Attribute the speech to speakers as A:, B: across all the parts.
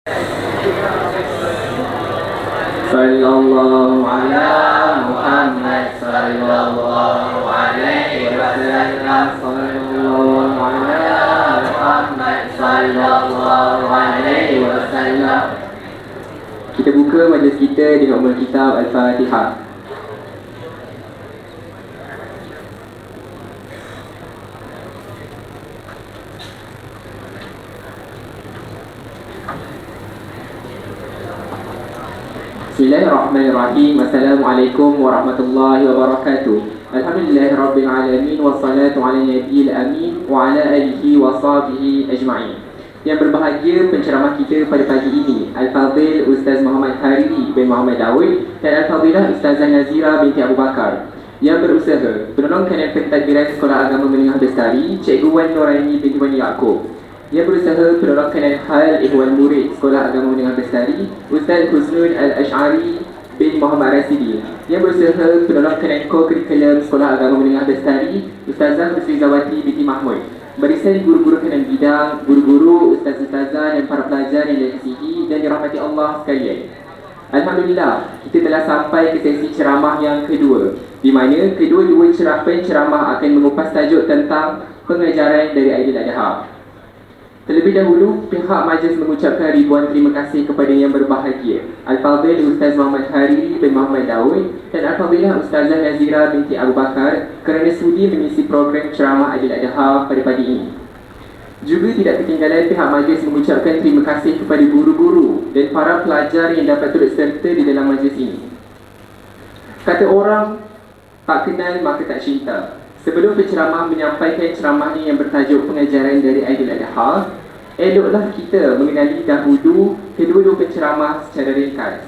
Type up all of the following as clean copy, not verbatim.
A: Sallallahu ala Muhammad sallallahu alaihi wasallam. Sallallahu ala Muhammad sallallahu alaihi wasallam. Kita buka majlis kita dengan ummul kitab Al-Fatihah. Bismillahirrahmanirrahim. Assalamualaikum warahmatullahi wabarakatuh. Alhamdulillahirabbil alamin wassalatu ala nabiyil amin wa ala alihi wa sahbihi ajma'in. Yang berbahagia penceramah kita pada pagi ini, Al-Fadhil Ustaz Muhammad Hariri bin Muhammad Daud dan Al-Fadhilah Ustazah Nazira binti Abu Bakar, yang berusaha penolong kanan pentadbiran Sekolah Agama Menengah Bestari Cikgu Wan Nuraini binti Wani Yaakob, yang berusaha penolong kanan hal Ikhwan Murid Sekolah Agama Menengah Bestari Ustaz Husnul Al-Ash'ari bin Muhammad Rasidi, yang berusaha penolong kanan co-curriculum Sekolah Agama Menengah Bestari Ustazah Husnizawati binti Mahmud, barisan guru-guru kanan bidang, guru-guru, ustaz-ustazah dan para pelajar yang dikasihi dan dirahmati Allah sekalian. Alhamdulillah, kita telah sampai ke sesi ceramah yang kedua, di mana kedua-dua penceramah akan mengupas tajuk tentang pengajaran dari Aidilmadha. Terlebih dahulu, pihak majlis mengucapkan ribuan terima kasih kepada yang berbahagia Al-Fadhil Ustaz Muhammad Hariri bin Muhammad Daud dan Al-Fadhilah Ustazah Nazira binti Abu Bakar kerana sudi mengisi program ceramah Aidilmadha pada pagi ini. Juga tidak ketinggalan pihak majlis mengucapkan terima kasih kepada guru-guru dan para pelajar yang dapat turut serta di dalam majlis ini. Kata orang, tak kenal maka tak cinta. Sebelum penceramah menyampaikan ceramahnya yang bertajuk pengajaran dari Aidilmadha, eloklah kita mengenali dahulu kedua-dua penceramah secara ringkas.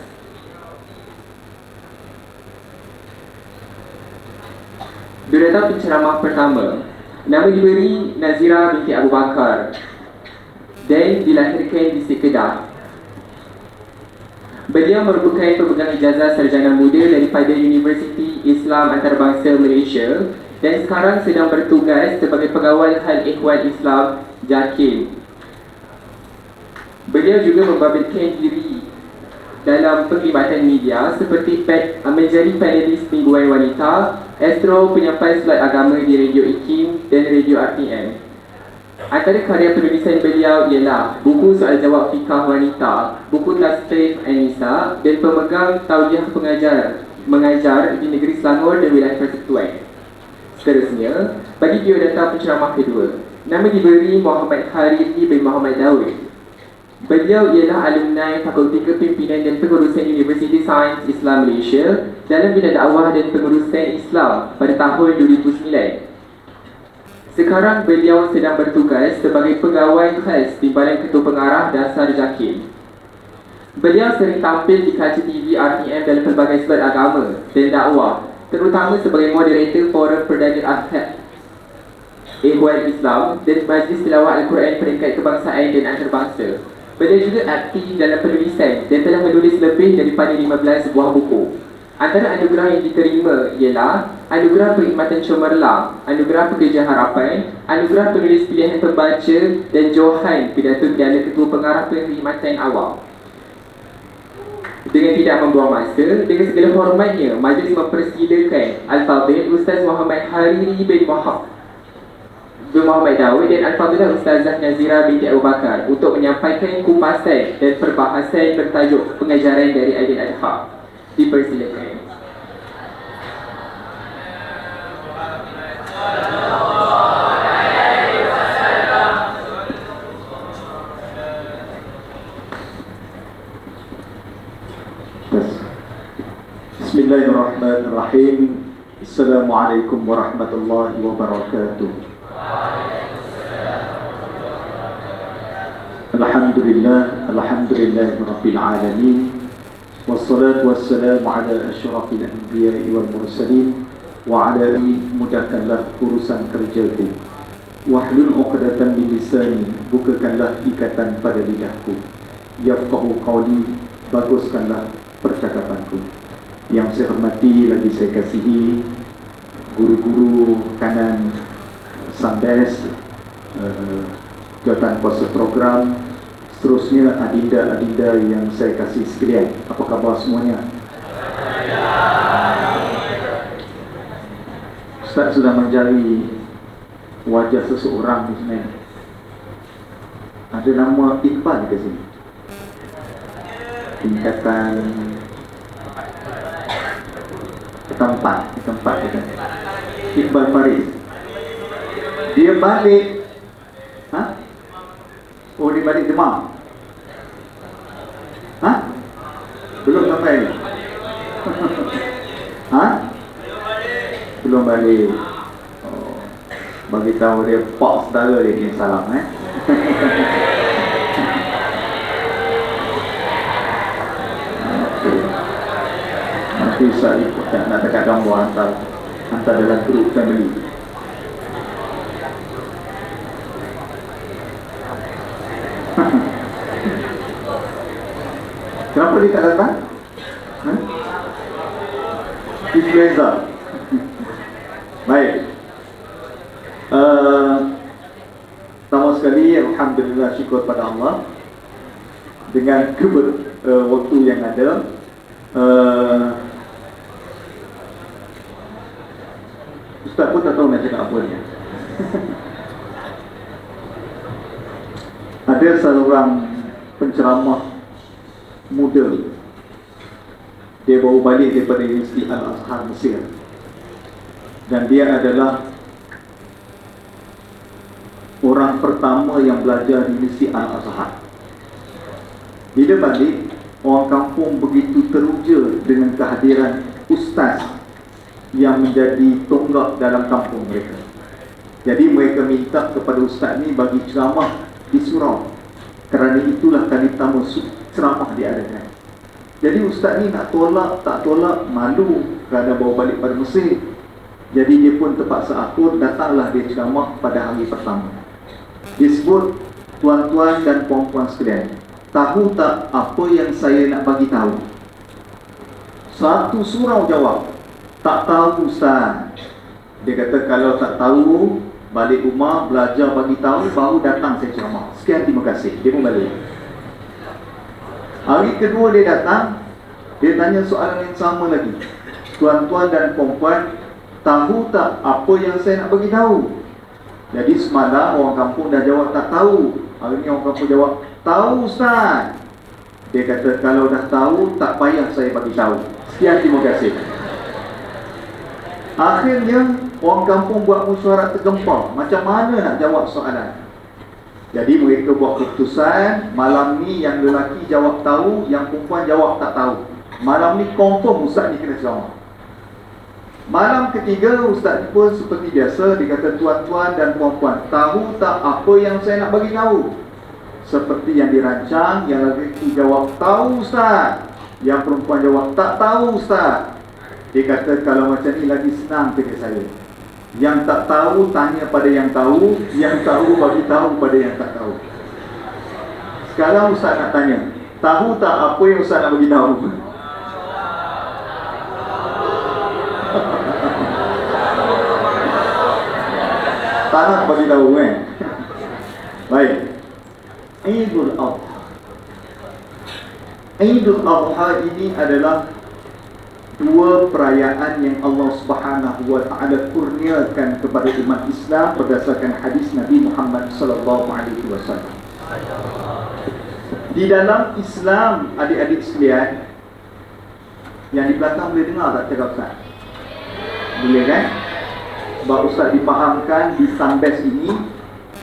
A: Biodata penceramah pertama, nama diberi Nazira binti Abu Bakar dan dilahirkan di Kedah. Beliau merupakan pemegang ijazah sarjana muda daripada Universiti Islam Antarabangsa Malaysia dan sekarang sedang bertugas sebagai pegawai Hal Ikhwan Islam JAKIM. Beliau juga membabitkan diri dalam perkhidmatan media seperti menjadi panelis mingguan wanita, astro, penyampai solat agama di Radio IKIM dan Radio RTM. Antara karya penulisan beliau ialah buku soal jawab fikah wanita, buku tasrif An-Nisa dan pemegang tauliah mengajar di negeri Selangor dan wilayah persekutuan. Seterusnya, bagi biodata penceramah kedua, nama diberi Muhammad Hariri bin Muhammad Daud. Beliau ialah alumni Fakulti Kepimpinan dan Pengurusan Universiti Sains Islam Malaysia dalam bidang dakwah dan pengurusan Islam pada tahun 2009. Sekarang beliau sedang bertugas sebagai pegawai khas Timbalan Ketua Pengarah Dasar JAKIM. Beliau sering tampil di kaca TV RTM dalam pelbagai slot agama dan dakwah, terutama sebagai moderator Forum Perdana Ahad Ikhwan Islam dan Majlis Tilawah Al-Quran Peringkat Kebangsaan dan Antarabangsa. Beliau juga aktif dalam penulisan dan telah menulis lebih daripada 15 buah buku. Antara anugerah yang diterima ialah Anugerah Perkhidmatan Cemerlang, Anugerah Pekerja Harapan, Anugerah Penulis Pilihan Pembaca dan Johan Pidato Perdana Ketua Pengarah Perkhidmatan Awam. Dengan tidak membuang masa, dengan segala hormatnya, majlis mempersilakan Al-Fadhil Ustaz Muhammad Hariri bin Muhammad Daud dan Al-Fadhilah Ustazah Nazira binti Abu Bakar untuk menyampaikan kupasan dan perbahasan bertajuk pengajaran dari Aidilmadha. Dipersilakan.
B: Bismillahirrahmanirrahim. Assalamualaikum warahmatullahi wabarakatuh. Alhamdulillah rabbil alamin. Wassalatu wassalamu ala asyrafil anbiya'i wal mursalin wa ala alihi. Mudahkanlah urusan kerjaku, wahlul 'uqdatan min lisani, bukakanlah ikatan pada lidahku, yafqahu qawli, baguskanlah percakapanku. Yang saya hormati lagi saya kasihi guru-guru kanan Sandes, jawatan kuasa program, seterusnya adinda-adinda yang saya kasih sekalian, apa khabar semuanya? Ustaz sudah mencari wajah seseorang di sini. Ada nama Iqbal di sini. Tingkatan tempat kita. Iqbal Farid. Dia balik. Oh, dia balik Demam. Belum sampai. Belum balik. Oh, bagi tahu dia pak saudara dia ni salam Nanti saya ikut nak dekat gambar hantar dalam grup family. Kenapa dia tak datang? Influenza. Baik. Pertama sekali, alhamdulillah, syukur pada Allah dengan waktu yang ada. Ustaz pun tak tahu nak cakap apa ni. Ada seorang penceramah muda. Dia baru balik daripada Universiti Al-Azhar Mesir. Dan dia adalah orang pertama yang belajar di Universiti Al-Azhar. Bila balik, orang kampung begitu teruja dengan kehadiran ustaz yang menjadi tonggak dalam kampung mereka. Jadi mereka minta kepada ustaz ni bagi ceramah di surau. Kerana itulah kali pertama ceramah diadakan. Jadi ustaz ni nak tolak, tak tolak, malu kerana bawa balik pada Mesir. Jadi dia pun terpaksa akur, datanglah dia ceramah pada hari pertama. Disebut, tuan-tuan dan puan-puan sekalian, tahu tak apa yang saya nak bagi tahu? Satu surau jawab, tak tahu ustaz. Dia kata kalau tak tahu, balik rumah, belajar bagi tahu, baru datang saya ceramah. Sekian, terima kasih. Dia pun balik. Hari kedua dia datang, dia tanya soalan yang sama lagi. Tuan-tuan dan puan-puan, tahu tak apa yang saya nak bagi tahu? Jadi semalam orang kampung dah jawab tak tahu. Hari ni orang kampung jawab, tahu ustaz. Dia kata kalau dah tahu, tak payah saya bagi tahu. Sekian, terima kasih. Akhirnya orang kampung buat mesyuarat tergempar, macam mana nak jawab soalan. Jadi mereka buat keputusan, malam ni yang lelaki jawab tahu, yang perempuan jawab tak tahu. Malam ni confirm ustaz ni kena ceramah. Malam ketiga, ustaz ni pun seperti biasa, dia kata tuan-tuan dan puan-puan, tahu tak apa yang saya nak bagi tahu? Seperti yang dirancang, yang lelaki jawab tahu ustaz, yang perempuan jawab tak tahu ustaz. Dia kata kalau macam ni lagi senang kerja saya. Yang tak tahu tanya pada yang tahu, yang tahu bagi tahu pada yang tak tahu. Sekarang ustaz nak tanya, tahu tak apa yang ustaz nak bagi tahu? Tak nak bagi tahu kan? Baik. Idul Adha. Idul Adha ini adalah dua perayaan yang Allah Subhanahu wa taala kurniakan kepada umat Islam berdasarkan hadis Nabi Muhammad sallallahu alaihi wasallam. Di dalam Islam, adik-adik sekalian, yang di belakang boleh dengar tak cakap Ustaz? Boleh kan? Sebab Ustaz dipahamkan di Sunbest ini,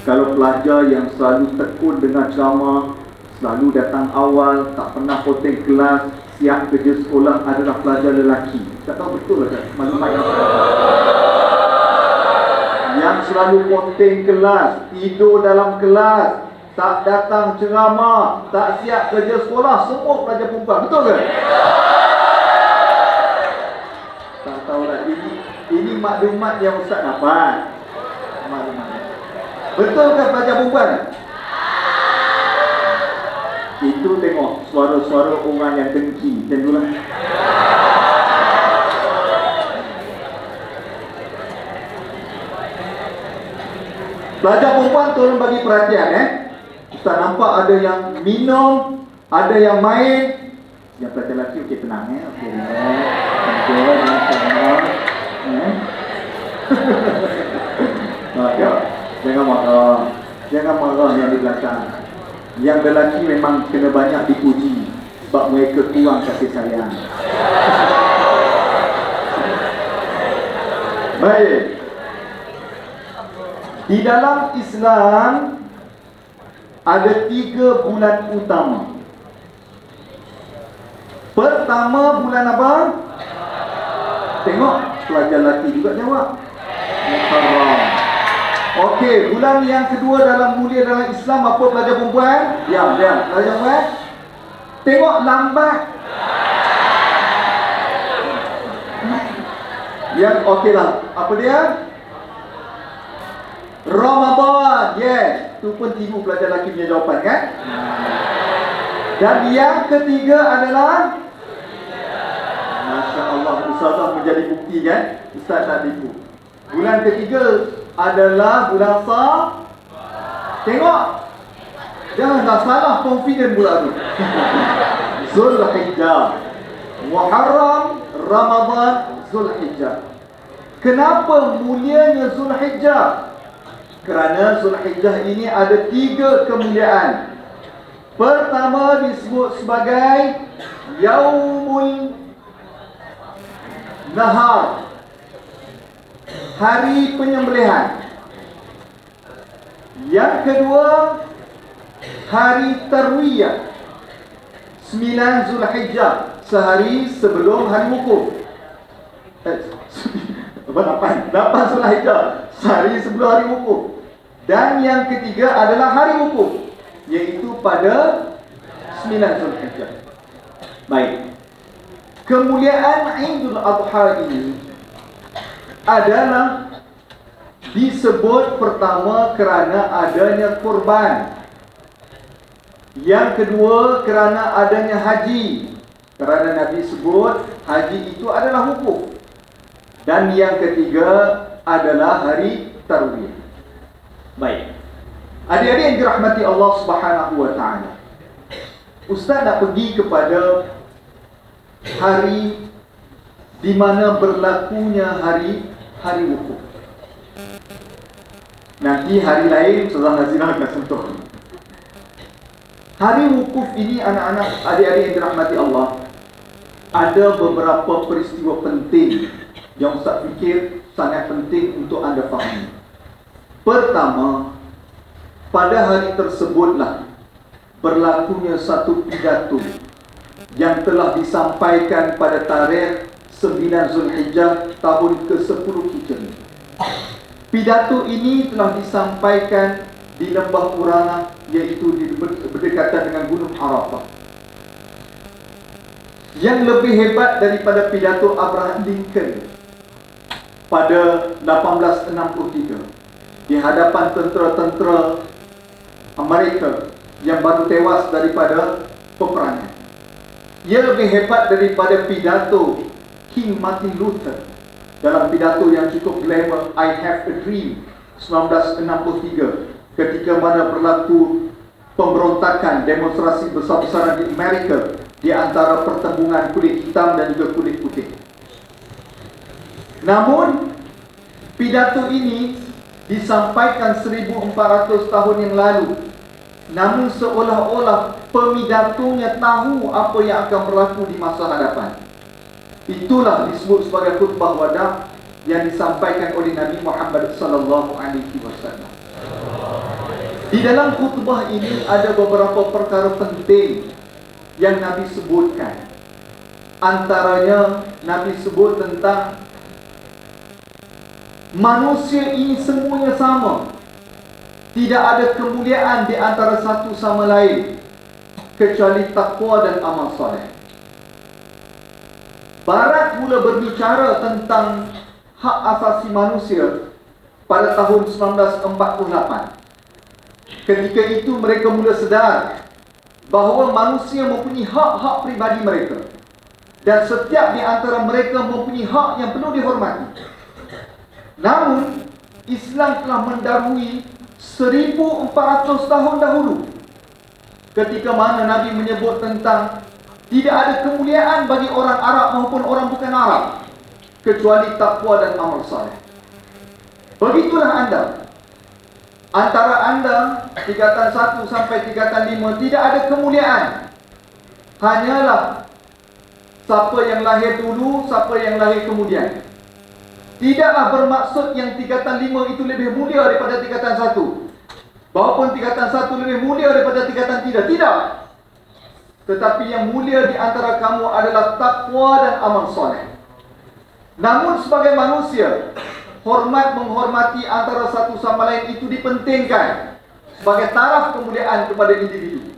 B: kalau pelajar yang selalu tekun dengan ceramah, selalu datang awal, tak pernah potong kelas, siap kerja sekolah adalah pelajar lelaki. Tak tahu betul tak maklumat yang selalu potong kelas, tidur dalam kelas, tak datang ceramah, tak siap kerja sekolah, semua pelajar perempuan. Betul ke? Tak tahu lah. Ini maklumat yang Ustaz dapat. Betul ke pelajar perempuan? Itu tengok suara-suara orang yang dengki. Macam itulah. Pelajar perempuan tolong bagi perhatian Ustaz nampak ada yang minum, ada yang main. Yang pelajar lelaki okey, tenang okey, jangan marah. Jangan marah yang di belakang. Yang lelaki memang kena banyak dipuji sebab mereka kurang kasih sayang. Baik. Di dalam Islam ada 3 bulan utama. Pertama bulan apa? Tengok pelajar lelaki juga jawab. Muharram. Okey, bulan yang kedua dalam mulia dalam Islam apa pelajar perempuan? Diam. Pelajar perempuan. Tengok lambat. Yang okeylah. Apa dia? Ramadan. Yes. Tu pun tiru pelajar lelaki punya jawapan kan? Dan yang ketiga adalah Masya Allah, Ustazah menjadi bukti kan? Ustaz tak tipu. Bulan ketiga adalah bulan Tengok. Janganlah salah confident pula tu. Zulhijjah. Muharram, Ramadan, Zulhijjah. Kenapa mulianya Zulhijjah? Kerana Zulhijjah ini ada 3 kemuliaan. Pertama disebut sebagai Yaumul Nahar, hari penyembelihan. Yang kedua, hari Tarwiyah, 9 Zulhijjah, sehari sebelum hari wukuf. 8 Zulhijjah, sehari sebelum hari wukuf. Dan yang ketiga adalah hari wukuf, iaitu pada 9 Zulhijjah. Baik. Kemuliaan Idul Adha ini adalah disebut pertama kerana adanya kurban. Yang kedua kerana adanya haji. Kerana Nabi sebut haji itu adalah wukuf. Dan yang ketiga adalah hari Tarwiyah. Baik. Adik-adik yang dirahmati Allah Subhanahu wa taala. Ustaz nak pergi kepada hari di mana berlakunya hari wukuf. Nanti hari lain Ustazah Nazirah akan sentuh. Hari wukuf ini anak-anak, adik-adik yang dirahmati Allah, ada beberapa peristiwa penting yang Ustaz fikir sangat penting untuk anda fahami. Pertama, pada hari tersebutlah berlakunya satu pidato yang telah disampaikan pada tarikh 9 Zulhijjah tahun ke-10 Hijri. Pidato ini telah disampaikan di Lembah Urana, iaitu di berdekatan dengan Gunung Arafah. Yang lebih hebat daripada pidato Abraham Lincoln pada 1863 di hadapan tentera-tentera Amerika yang baru tewas daripada peperangan. Ia lebih hebat daripada pidato King Martin Luther dalam pidato yang cukup glamour I Have a Dream 1963, ketika mana berlaku pemberontakan, demonstrasi besar-besaran di Amerika di antara pertembungan kulit hitam dan juga kulit putih. Namun pidato ini disampaikan 1400 tahun yang lalu. Namun seolah-olah pemidatonya tahu apa yang akan berlaku di masa hadapan. Itulah disebut sebagai khutbah wada yang disampaikan oleh Nabi Muhammad sallallahu alaihi wasallam. Di dalam khutbah ini ada beberapa perkara penting yang Nabi sebutkan. Antaranya Nabi sebut tentang manusia ini semuanya sama. Tidak ada kemuliaan di antara satu sama lain kecuali takwa dan amal soleh. Barat mula berbicara tentang hak asasi manusia pada tahun 1948. Ketika itu mereka mula sedar bahawa manusia mempunyai hak-hak pribadi mereka, dan setiap di antara mereka mempunyai hak yang perlu dihormati. Namun Islam telah mendahului 1400 tahun dahulu ketika mana Nabi menyebut tentang tidak ada kemuliaan bagi orang Arab maupun orang bukan Arab kecuali takwa dan amal saleh. Begitulah anda. Antara anda tingkatan 1 sampai tingkatan 5 tidak ada kemuliaan. Hanyalah siapa yang lahir dulu, siapa yang lahir kemudian. Tidaklah bermaksud yang tingkatan 5 itu lebih mulia daripada tingkatan 1. Bahapun tingkatan 1 lebih mulia daripada tingkatan 3. Tidak. Tetapi yang mulia di antara kamu adalah takwa dan amal soleh. Namun sebagai manusia, hormat menghormati antara satu sama lain itu dipentingkan sebagai taraf kemuliaan kepada individu.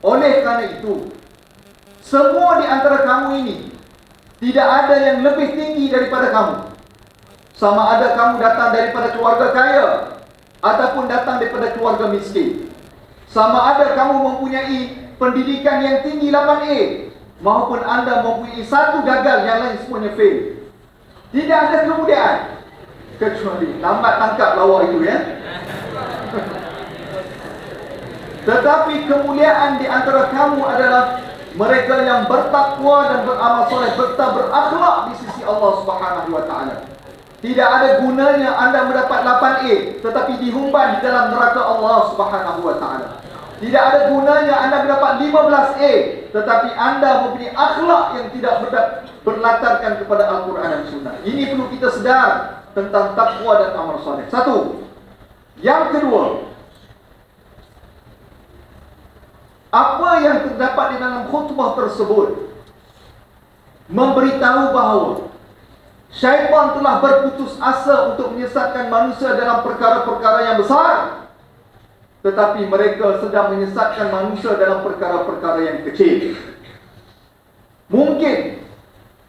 B: Oleh kerana itu, semua di antara kamu ini tidak ada yang lebih tinggi daripada kamu. Sama ada kamu datang daripada keluarga kaya ataupun datang daripada keluarga miskin. Sama ada kamu mempunyai pendidikan yang tinggi 8A maupun anda mempunyai satu gagal, yang lain semuanya fail. Tidak ada kemuliaan kecuali lambat tangkap lawa itu, ya. Tetapi kemuliaan di antara kamu adalah mereka yang bertakwa dan beramal soleh serta berakhlak di sisi Allah Subhanahu wa taala. Tidak ada gunanya anda mendapat 8A tetapi dihumban di dalam neraka Allah Subhanahu wa taala. Tidak ada gunanya anda mendapat 15A tetapi anda mempunyai akhlak yang tidak berlatarkan kepada Al-Quran dan Sunnah. Ini perlu kita sedar tentang takwa dan amal soleh. Satu. Yang kedua, apa yang terdapat di dalam khutbah tersebut memberitahu bahawa syaitan telah berputus asa untuk menyesatkan manusia dalam perkara-perkara yang besar, tetapi mereka sedang menyesatkan manusia dalam perkara-perkara yang kecil. Mungkin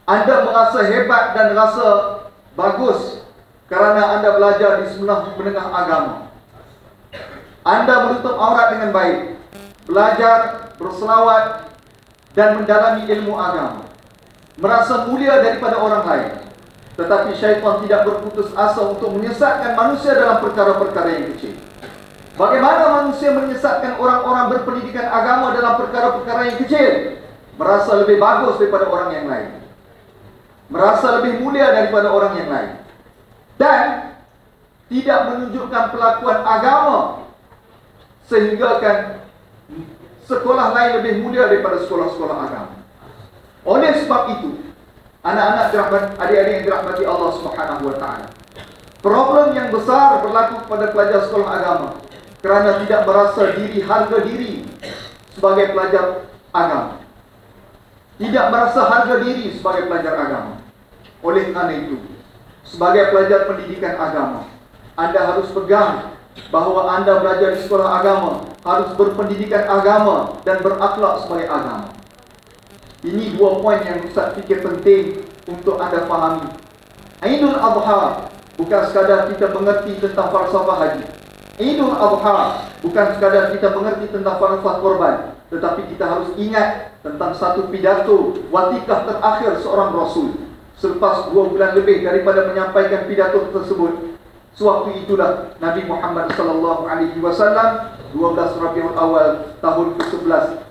B: anda merasa hebat dan rasa bagus kerana anda belajar di sekolah menengah agama. Anda menutup aurat dengan baik, belajar, berselawat dan mendalami ilmu agama, merasa mulia daripada orang lain. Tetapi syaitan tidak berputus asa untuk menyesatkan manusia dalam perkara-perkara yang kecil. Bagaimana manusia menyesatkan orang-orang berpendidikan agama dalam perkara-perkara yang kecil? Merasa lebih bagus daripada orang yang lain, merasa lebih mulia daripada orang yang lain, dan tidak menunjukkan pelakuan agama sehingga kan sekolah lain lebih mulia daripada sekolah-sekolah agama. Oleh sebab itu, anak-anak dirahmati, adik-adik yang dirahmati Allah Subhanahu wa taala, problem yang besar berlaku kepada pelajar sekolah agama kerana tidak merasa diri, harga diri sebagai pelajar agama. Tidak merasa harga diri sebagai pelajar agama. Oleh kerana itu, sebagai pelajar pendidikan agama, anda harus pegang bahawa anda belajar di sekolah agama, harus berpendidikan agama dan berakhlak sebagai agama. Ini dua poin yang Ustaz fikir penting untuk anda fahami. Aidul Adha bukan sekadar kita mengerti tentang falsafah haji. Aidul Adha bukan sekadar kita mengerti tentang falsafah korban, tetapi kita harus ingat tentang satu pidato watikah terakhir seorang Rasul. Selepas 2 bulan lebih daripada menyampaikan pidato tersebut, sewaktu itulah Nabi Muhammad sallallahu alaihi wasallam 12 Rabiul Awal tahun ke-11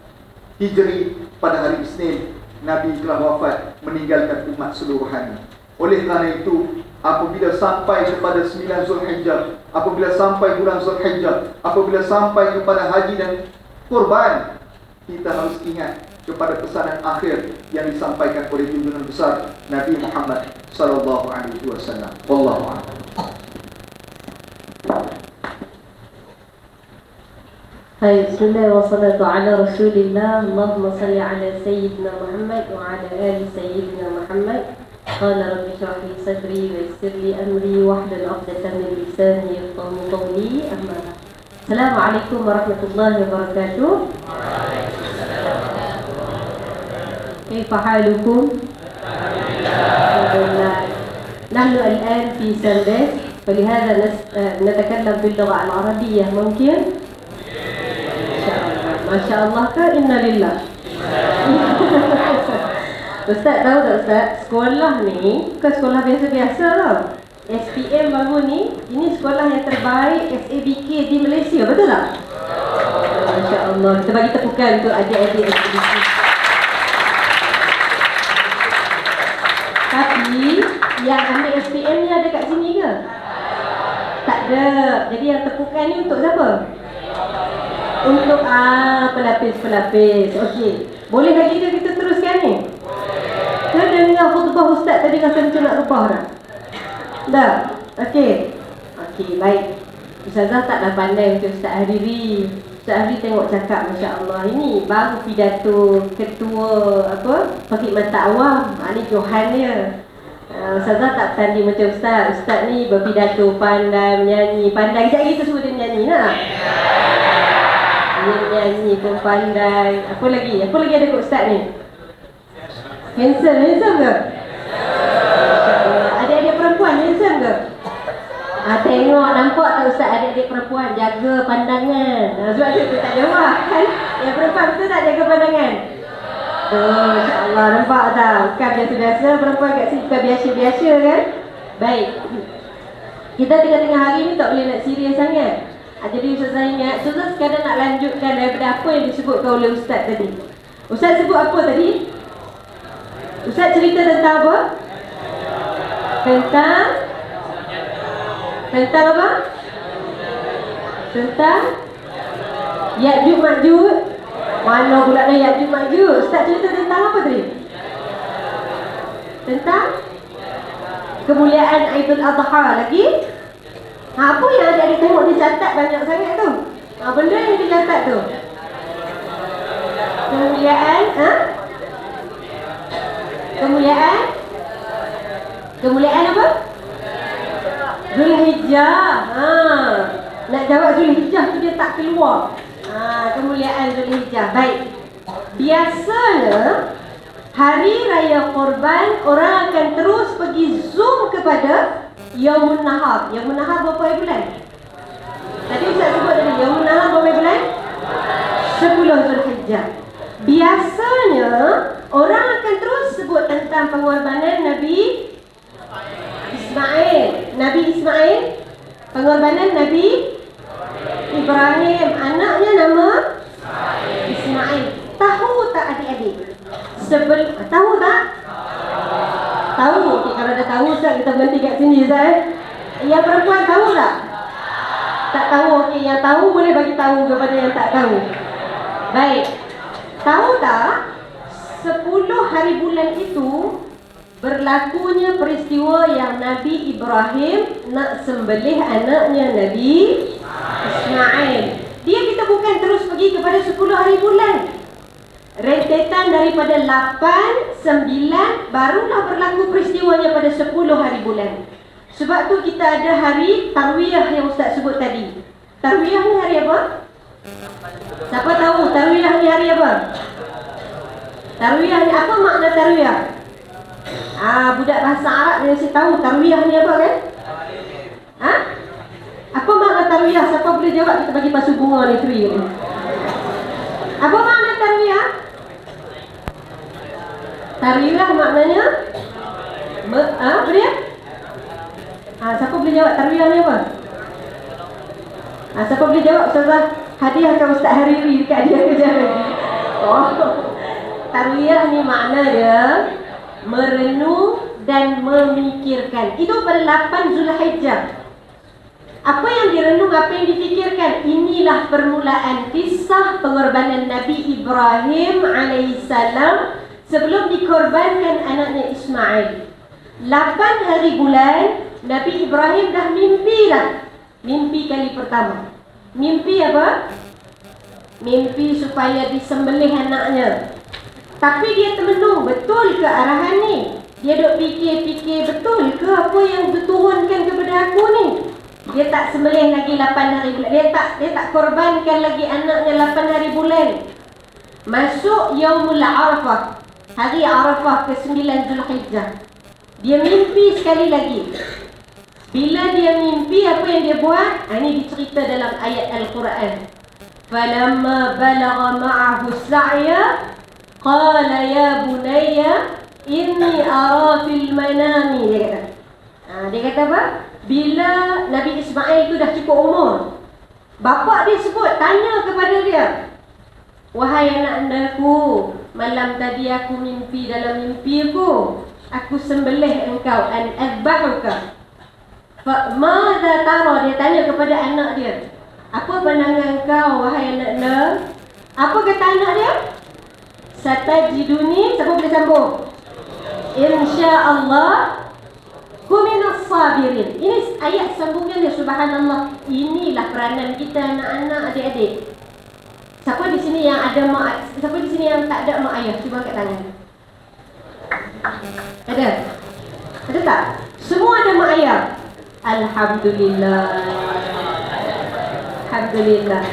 B: Hijri, pada hari Isnin Nabi telah wafat, meninggalkan umat seluruhannya. Oleh kerana itu, apabila sampai kepada 9 Zulhijjah, apabila sampai bulan Zulhijjah, apabila sampai kepada haji dan kurban, kita harus ingat kepada pesanan akhir yang disampaikan oleh junjungan besar Nabi Muhammad sallallahu alaihi wasallam. Wallahu a'lam.
C: Bismillah wa salatu ala rasulillah. Allahumma salli ala sayyidina Muhammad wa ala ali sayyidina Muhammad. Qala rabbi shrah li sadri wa yassir li amri wahlul 'uqdatam min lisani yafqahu qawli. Amma ba'd. Assalamualaikum warahmatullahi wabarakatuh. كيف حالكم؟ الحمد لله. نحن الآن في سندس، فلهذا نتكلم باللغة العربية. ممكن؟ ما شاء الله kan? Inna lillah. Ustaz tahu tak Ustaz, sekolah ni bukan sekolah biasa-biasa tau. SPM baru ni, ini sekolah yang terbaik SABK di Malaysia, betul tak? Masya Allah. Kita bagi tepukan untuk adik-adik ekspedisi. Tapi yang ambil SPM ni ada kat sini ke? Tak ada. Jadi yang tepukan ni untuk siapa? Untuk pelapis-pelapis. Okey. Boleh lagi ke kita teruskan ni? Saya dengar khutbah ustaz tadi rasa macam nak rubah dah. Dah? Okey. Okey, baik. Ustazah taklah pandai macam Ustaz Hariri. Ustaz Hariri tengok cakap, Masya Allah, ini baru pidato ketua Fakir Mata Awam. Ini Johan dia. Ustazah tak tanding macam Ustaz. Ustaz ni berpidato, pandai menyanyi. Pandai, sekejap kita suruh dia menyanyi lah. Dia menyanyi pun pandai. Apa lagi? Apa lagi ada kat Ustaz ni? Handsome ke? Adik-adik perempuan handsome ke? Tengok, nampak tak Ustaz adik-adik perempuan jaga pandangan. Sebab tu tak jawab kan? Yang perempuan betul tak jaga pandangan? Masya Allah, nampak tak? Bukan biasa-biasa, perempuan kat sini bukan biasa-biasa kan? Baik. Kita tengah-tengah hari ni tak boleh nak serius sangat. Jadi Ustazah ingat, Ustazah sekadar nak lanjutkan daripada apa yang disebutkan oleh Ustaz tadi. Ustaz sebut apa tadi? Ustaz cerita tentang apa? Tentang apa? Tentang Ya'juj Ma'juj. Mana pula dah Ya'juj Ma'juj? Ustaz cerita tentang apa tadi? Tentang kemuliaan Aidul Adha lagi. Apa yang adik-adik tengok dia catat banyak sangat tu? Benda yang dia catat tu kemuliaan Kemuliaan apa? Zulhijjah. Nak jawab Zulhijjah tu dia tak keluar. Kemuliaan Zulhijjah. Baik. Biasanya hari raya Korban orang akan terus pergi zoom kepada Yaumun Nahar. Yaumun Nahar berapa hari bulan? Tadi Ustaz sebut tadi Yaumun Nahar berapa hari bulan? 10 Zulhijjah. Biasanya orang akan terus sebut tentang pengorbanan Nabi Ismail. Nabi Ismail, pengorbanan Nabi Ibrahim. Anaknya nama Ismail. Tahu tak adik-adik? Tahu tak? Tahu. Okay, kalau dah tahu Ustaz, kita berhenti kat sini Ustaz. Yang perempuan tahu tak? Tak tahu. Okey, yang tahu boleh bagi tahu kepada yang tak tahu. Baik. Tahu tak? 10 hari bulan itu berlakunya peristiwa yang Nabi Ibrahim nak sembelih anaknya Nabi Ismail. Dia kita bukan terus pergi kepada 10 hari bulan. Rentetan daripada 8, 9 barulah berlaku peristiwanya pada 10 hari bulan. Sebab tu kita ada hari Tarwiyah yang Ustaz sebut tadi. Tarwiyah ni hari apa? Siapa tahu Tarwiyah ni hari apa? Tarwiyah ni apa makna Tarwiyah? Budak bahasa Arab dia mesti tahu Tarwiyah ni apa kan? Apa makna Tarwiyah? Siapa boleh jawab? Kita bagi pasu bunga ni free ni. Apa makna Tarwiyah? Tarwiyah maknanya apa dia? Siapa boleh jawab Tarwiyah ni apa? Siapa boleh jawab? Ustazah hadiahkan Ustaz Hariri dekat dia kerja lagi. Tarwiyah ni makna dia merenung dan memikirkan. Itu pada 8 Zulhijjah. Apa yang direnung, apa yang difikirkan? Inilah permulaan kisah pengorbanan Nabi Ibrahim alaihissalam sebelum dikorbankan anaknya Ismail. 8 hari bulan Nabi Ibrahim dah mimpi dah. Mimpi kali pertama. Mimpi apa? Mimpi supaya disembelih anaknya. Tapi dia termenung, betul ke arahan ni? Dia duk fikir-fikir, betul ke apa yang diturunkan kepada aku ni? Dia tak sembelih lagi 8 hari bulan. Dia tak korbankan lagi anaknya 8 hari bulan. Masuk Yaumul Arafah, hari Arafah ke-9 Zulhijjah. Dia mimpi sekali lagi. Bila dia mimpi, apa yang dia buat? Ini dicerita dalam ayat Al-Quran. Falamma balagha ma'ahu sa'ya qala ya bunayya inni ara fil manami. Dia kata. Dia kata apa? Bila Nabi Ismail tu dah cukup umur, Bapa dia sebut, tanya kepada dia, wahai anak andaku, malam tadi aku mimpi, dalam mimpi aku sembelih engkau, an adbahuka. Mada tara, dia tanya kepada anak dia, apa pandangan engkau wahai anak anda? Apa kata anak dia? Satajiduni, siapa boleh sambung? InsyaAllah kuminas sabirin. Ini ayat sambungan dia, subhanallah. Inilah peranan kita anak-anak, adik-adik. Siapa di sini yang ada mak, siapa di sini yang tak ada mak ayah? Cuba angkat tangan. Ada? Ada tak? Semua ada mak ayah. Alhamdulillah. Alhamdulillah.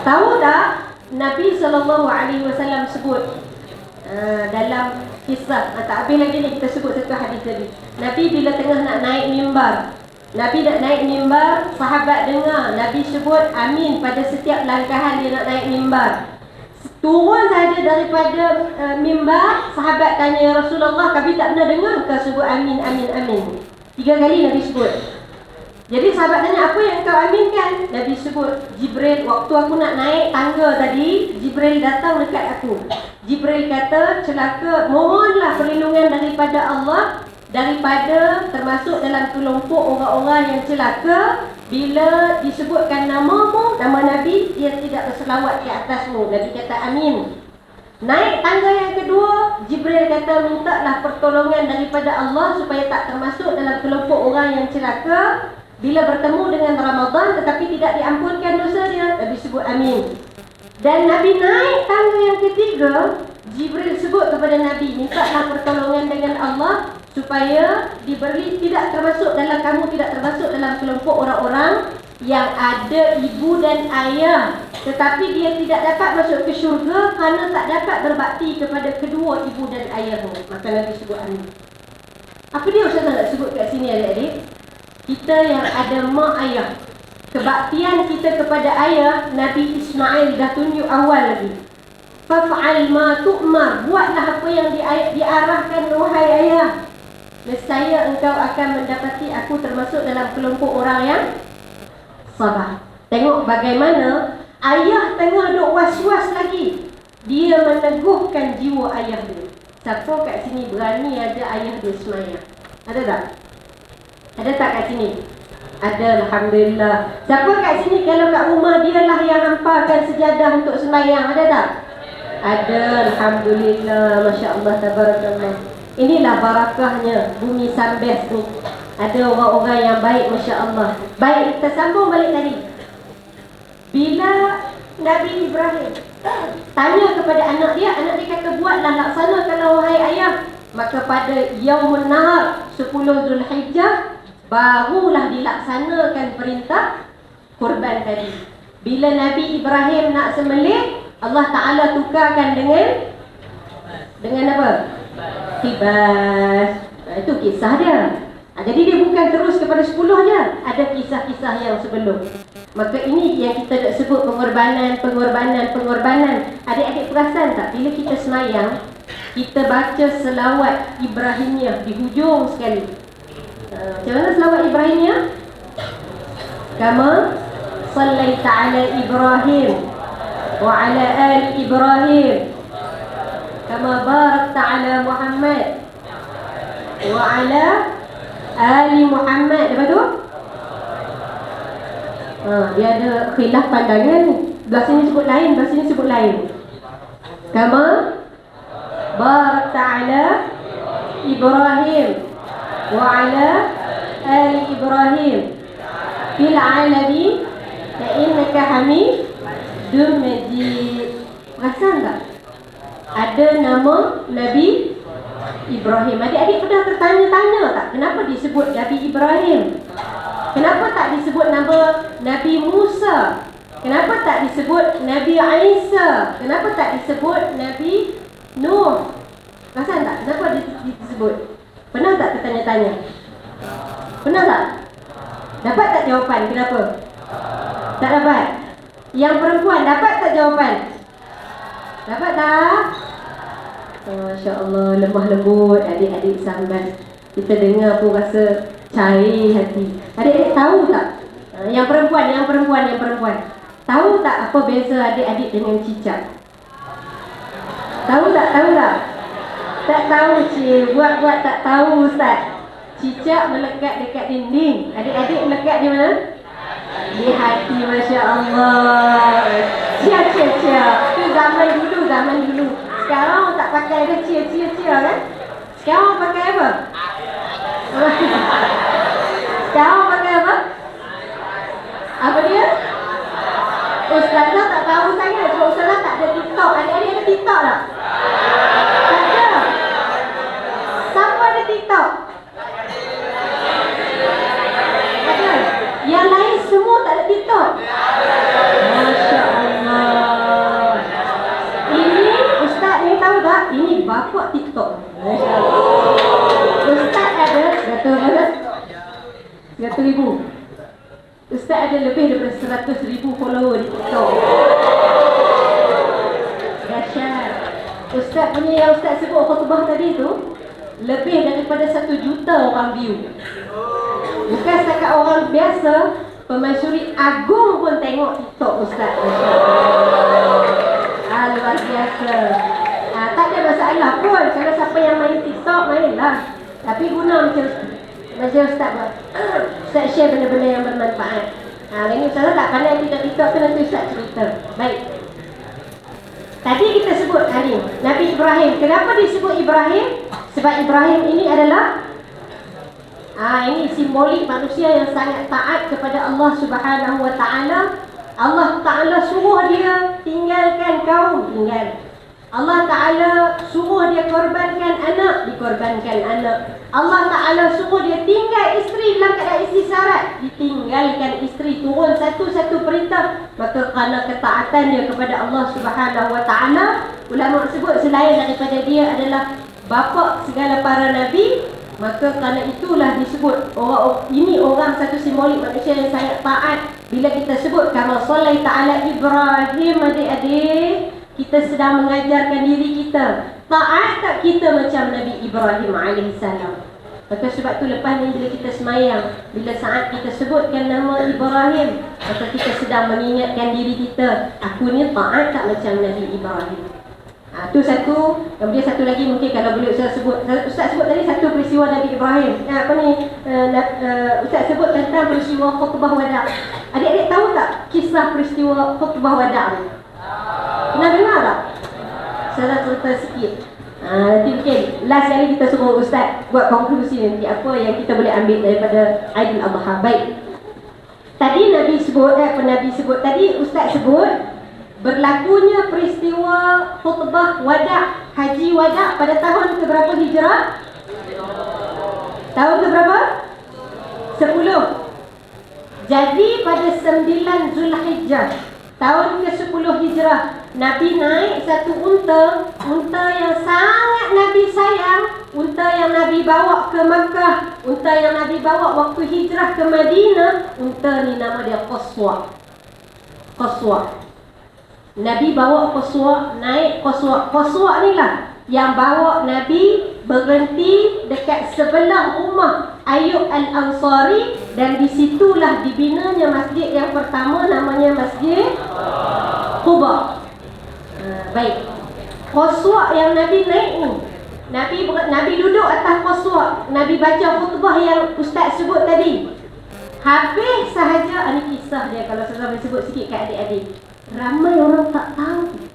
C: Tahu tak Nabi SAW sebut dalam kisah, tak habis lagi ni kita sebut satu hadis tadi. Nabi bila tengah nak naik mimbar, Nabi nak naik mimbar, sahabat dengar Nabi sebut amin pada setiap langkahan dia nak naik mimbar. Turun saja daripada mimbar, sahabat tanya, ya Rasulullah, kami tak pernah dengar kau sebut amin, amin, amin. 3 kali Nabi sebut. Jadi sahabat tanya, apa yang kau aminkan? Nabi sebut, Jibril, waktu aku nak naik tangga tadi, Jibril datang dekat aku. Jibril kata, celaka, mohonlah perlindungan daripada Allah, daripada termasuk dalam kelompok orang-orang yang celaka bila disebutkan namamu, nama Nabi, dia tidak berselawat ke atasmu. Nabi kata amin. Naik tangga yang kedua, Jibril kata, mintalah pertolongan daripada Allah supaya tak termasuk dalam kelompok orang yang celaka bila bertemu dengan Ramadan tetapi tidak diampunkan dosa dia. Nabi sebut amin. Dan Nabi naik tangga yang ketiga, Jibril sebut kepada Nabi, mintalah pertolongan dengan Allah supaya diberi, tidak termasuk dalam, kamu tidak termasuk dalam kelompok orang-orang yang ada ibu dan ayah tetapi dia tidak dapat masuk ke syurga kerana tak dapat berbakti kepada kedua ibu dan ayahmu. Maka Nabi sebut amin. Apa dia Ustazah nak sebut kat sini, adik-adik? Kita yang ada mak ayah, kebaktian kita kepada ayah, Nabi Ismail dah tunjuk awal lagi. Faf'al ma tu'mar, buatlah apa yang diarahkan wahai ayah. Nescaya engkau akan mendapati aku termasuk dalam kelompok orang yang sabar. Tengok bagaimana ayah tengah duk was-was lagi, dia meneguhkan jiwa ayah dia. Siapa kat sini berani ada ayah dia semayang? Ada tak? Ada tak kat sini? Ada, alhamdulillah. Siapa kat sini kalau kat rumah dialah yang hampirkan sejadah untuk sembahyang? Ada tak? Ada, alhamdulillah. Masya-Allah, tabarakallah. Inilah barakahnya bumi Sambes ni. Ada orang-orang yang baik, masya-Allah. Baik, kita sambung balik tadi. Bila Nabi Ibrahim tanya kepada anak dia kata, buatlah, laksanakanlah wahai ayah. Maka pada Yaumun Nahar 10 Zulhijjah barulah dilaksanakan perintah kurban tadi. Bila Nabi Ibrahim nak sembelih, Allah Ta'ala tukarkan dengan apa? Kibas. Itu kisah dia. Jadi dia bukan terus kepada 10 je, ada kisah-kisah yang sebelum. Maka ini yang kita nak sebut pengorbanan. Adik-adik perasan tak? Bila kita semayang, kita baca selawat Ibrahimiyah di hujung sekali. Macam mana selawat Ibrahimiyah? Kama sallaita ala Ibrahim wa ala ali Ibrahim kama barakta ala Muhammad wa ala ali Muhammad. Lepas tu dia ada khilaf pandangan. Belah sini sebut lain, belah sini sebut lain. Kama barakta ala Ibrahim wa ala ali Ibrahim fil alamin innaka Hamidum Majid. Perasan tak? Ada nama Nabi Ibrahim. Adik-adik pernah tertanya-tanya tak kenapa disebut Nabi Ibrahim? Kenapa tak disebut nama Nabi Musa? Kenapa tak disebut Nabi Isa? Kenapa tak disebut Nabi Nuh? Perasan tak? Kenapa disebut? Pernah tak tertanya-tanya? Pernah tak? Dapat tak jawapan kenapa? Tak dapat? Yang perempuan dapat tak jawapan? Dapat tak? Masya Allah, lemah lembut adik-adik Sambas. Kita dengar pun rasa cair hati. Adik-adik tahu tak? Yang perempuan. Tahu tak apa beza adik-adik dengan cicak? Tahu tak? Tak tahu cik. Buat tak tahu Ustaz. Cicak melekat dekat dinding. Adik-adik melekat di mana? Di hati, Masya Allah. Cia. Itu zaman dulu. Sekarang tak pakai dah cia kan? Sekarang pakai apa? Sekarang pakai apa? Apa dia? Ustazah tak tahu sangat. Sebab Ustazah tak ada TikTok. Adik-adik ada TikTok tak? Tak ada. Siapa ada TikTok? Ada. Yang lain semua tak ada TikTok. Masya Allah. Ini Ustaz ni tahu tak? Ini bapak TikTok. Ustaz ada 100,000. Ustaz ada lebih daripada 100,000 follower di TikTok. Dahsyat. Ustaz punya yang Ustaz sebut khutbah tadi tu, lebih daripada 1 juta orang view. Bukan setakat orang biasa, pemaisuri agung pun tengok TikTok Ustaz. Luar biasa. Tak ada masalah pun kalau siapa yang main TikTok, mainlah. Tapi guna macam Ustaz buat. Ustaz share benda-benda yang bermanfaat. Ini Ustaz tak pandai TikTok tu, nanti Ustaz cerita. Baik. Tadi kita sebut tadi Nabi Ibrahim. Kenapa disebut Ibrahim? Sebab Ibrahim ini adalah ini simbolik manusia yang sangat taat kepada Allah Subhanahu wa taala. Allah Taala suruh dia tinggalkan kaum, tinggal. Allah Ta'ala suruh dia korbankan anak, dikorbankan anak. Allah Ta'ala suruh dia tinggal isteri dalam keadaan istisyarat, ditinggalkan isteri. Turun satu-satu perintah. Maka kerana ketaatan dia kepada Allah Subhanahu Wa Ta'ala, ulama sebut selain daripada dia adalah bapa segala para nabi, maka kerana itulah disebut ini orang satu simbolik manusia yang sangat taat. Bila kita sebut kama salai ta'ala Ibrahim, adik-adik, kita sedang mengajarkan diri kita. Taat tak kita macam Nabi Ibrahim AS? Maka sebab tu lepas ni bila kita semayang, bila saat kita sebutkan nama Ibrahim, maka kita sedang mengingatkan diri kita, aku ni taat tak macam Nabi Ibrahim. Tu satu. Kemudian satu lagi mungkin kalau boleh Ustaz sebut. Ustaz sebut tadi satu peristiwa Nabi Ibrahim. Ustaz sebut tentang peristiwa khutbah wada'. Adik-adik tahu tak kisah peristiwa khutbah wada' ni? Pernah dengar tak? Saya cerita sikit. Nanti mungkin last kali kita suruh Ustaz buat konklusi nanti apa yang kita boleh ambil daripada Aidil Adha. Baik. Tadi Nabi sebut tadi Ustaz sebut berlakunya peristiwa khutbah wada', haji wada' pada tahun keberapa hijrah? Tahun keberapa? 10. Jadi pada 9 Zulhijjah tahun ke-10 hijrah, Nabi naik satu unta yang sangat Nabi sayang, unta yang Nabi bawa ke Makkah, unta yang Nabi bawa waktu hijrah ke Madinah. Unta ni nama dia Qaswa. Nabi bawa Qaswa, naik Qaswa. Qaswa ni lah yang bawa Nabi berhenti dekat sebelah rumah Ayub Al-Ansari, dan disitulah dibinanya masjid yang pertama, namanya Masjid Quba. Baik. Qaswa yang Nabi naik ni, Nabi duduk atas Qaswa, Nabi baca khutbah yang Ustaz sebut tadi. Habis sahaja, ini kisah dia kalau saya boleh sebut sikit kat adik-adik. Ramai orang tak tahu.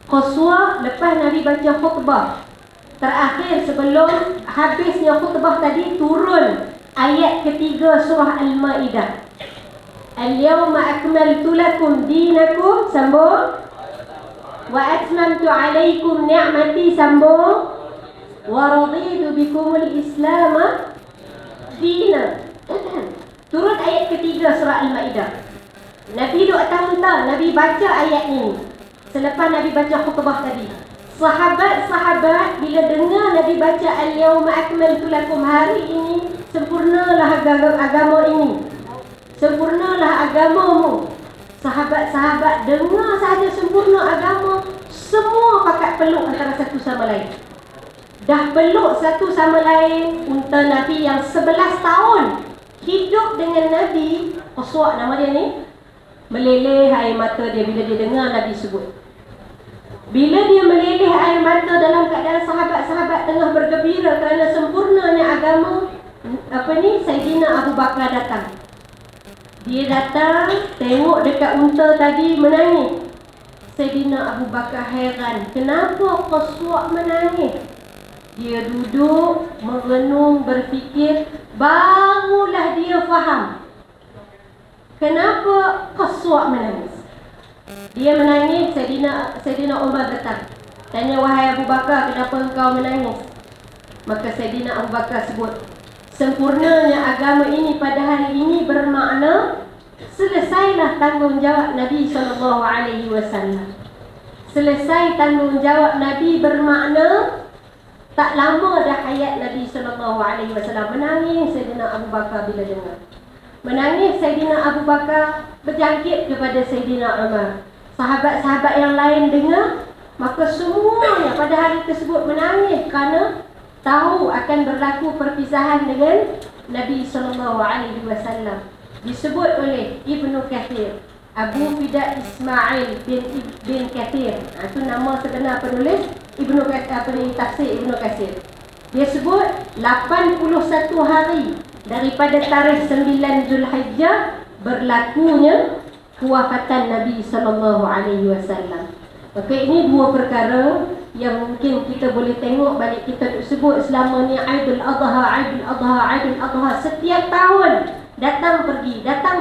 C: Qaswa lepas Nabi baca khutbah, terakhir sebelum habisnya khutbah tadi, turun ayat ketiga surah Al-Ma'idah. Al-yawma akmaltu lakum dinakum, sambung. Wa atmamtu alaikum ni'mati, sambung. Wa raditu bikumul Islam dina. Turun ayat ketiga surah Al-Ma'idah. Nabi duduk atas unta, Nabi baca ayat ini. Selepas Nabi baca khutbah tadi, sahabat-sahabat bila dengar Nabi baca al-yawma akmaltu lakum, hari ini sempurnalah agama ini, sempurnalah agamamu. Sahabat-sahabat dengar sahaja sempurna agama, semua pakat peluk antara satu sama lain. Dah peluk satu sama lain. Unta Nabi yang 11 tahun hidup dengan Nabi, Qaswa' nama dia ni. Meleleh air mata dia bila dia dengar Nabi sebut. Bila dia meleleh air mata dalam keadaan sahabat-sahabat tengah bergembira kerana sempurnanya agama, Saidina Abu Bakar datang. Dia datang, tengok dekat unta tadi menangis. Saidina Abu Bakar heran, kenapa Qaswa' menangis? Dia duduk, merenung, berfikir, barulah dia faham kenapa Qaswa' menangis. Dia menangis, Saidina Umar datang. Tanya, wahai Abu Bakar, kenapa engkau menangis? Maka Saidina Abu Bakar sebut, sempurnanya agama ini pada hari ini bermakna selesailah tanggungjawab Nabi SAW. Selesai tanggungjawab Nabi bermakna tak lama dah hayat Nabi SAW. Menangis Saidina Abu Bakar bila dengar. Menangis Saidina Abu Bakar, berjangkit kepada Saidina Umar. Sahabat-sahabat yang lain dengar, maka semuanya pada hari tersebut menangis kerana tahu akan berlaku perpisahan dengan Nabi SAW. Disebut oleh Ibnu Kathir, Abu Fida Ismail bin Kathir. Itu nama sebenar penulis Ibnu Kathir, tafsir Ibnu Kathir. Dia sebut 81 hari daripada tarikh 9 Zulhijjah berlakunya kewafatan Nabi SAW. Maka ini dua perkara yang mungkin kita boleh tengok balik. Kita sebut selama ni Aidul Adha. Setiap tahun datang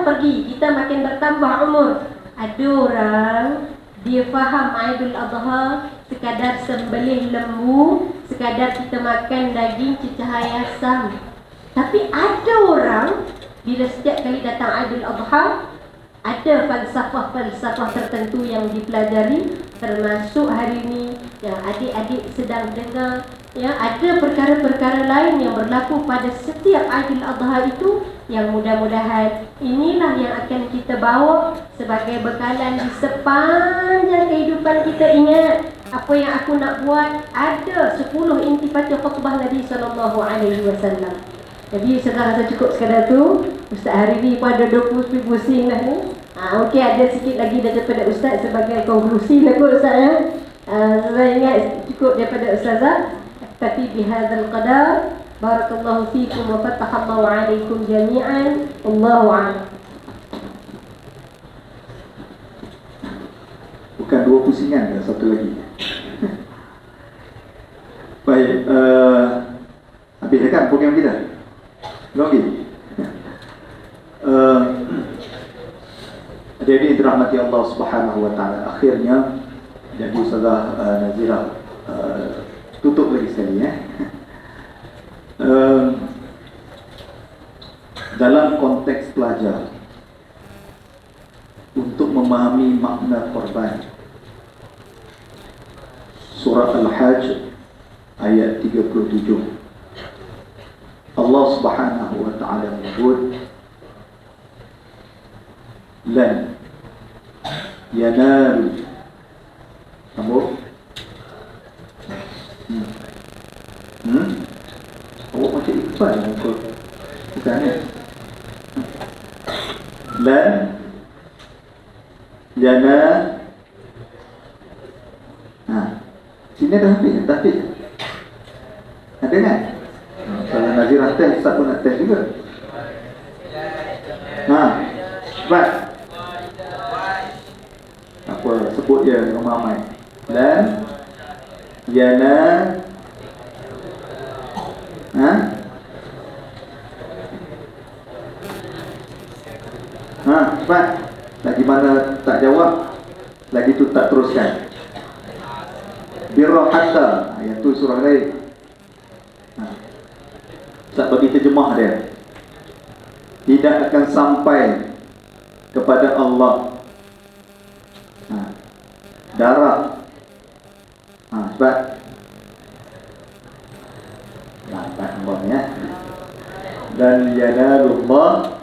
C: pergi. Kita makin bertambah umur. Ada orang dia faham Aidul Adha sekadar sembelih lembu, sekadar kita makan daging cecahaya asam. Tapi ada orang bila setiap kali datang Aidul Adha, ada falsafah tertentu yang dipelajari, termasuk hari ini yang adik-adik sedang dengar, ya, ada perkara-perkara lain yang berlaku pada setiap Aidul Adha itu, yang mudah-mudahan inilah yang akan kita bawa sebagai bekalan di sepanjang kehidupan kita. Ingat, apa yang aku nak buat, ada 10 intifati khutbah Nabi SAW. Jadi saya rasa cukup sekadar tu. Ustaz hari ni pun ada 20 pusing dah ni. Okey, ada sikit lagi daripada Ustaz sebagai konklusi lah kot Ustaz, ya. Saya ingat cukup daripada Ustazah. Tapi bihadzal qadar, barakallahu fikum wa fatahallahu alaikum jami'an. Allahu a'lam.
B: Bukan 2 pusingan, satu lagi. Baik, habis dah kan program kita? Lagi. Jadi dirahmati Allah Subhanahu wa taala. Akhirnya jadi Ustazah Nazira tutup lagi sekali, ya. Dalam konteks pelajar untuk memahami makna korban, surah Al-Hajj ayat 37, Allah Subhanahu wa taala menyebut, lan yanalu kamu awak macam ikhwan bukan, ya? Lan yana sini dah habis. Ada kan? Kalau Nazirah test, Ustaz pun nak test juga. Cepat. Apa, sebut je ramai-ramai. Dan yana cepat. Lagi mana tak jawab, lagi tu tak teruskan. Birra hatta, yang tu surah lain. Ustaz bagi terjemah dia, tidak akan sampai kepada Allah darah. Sebab lambat Allah, ya. Dan yanalullah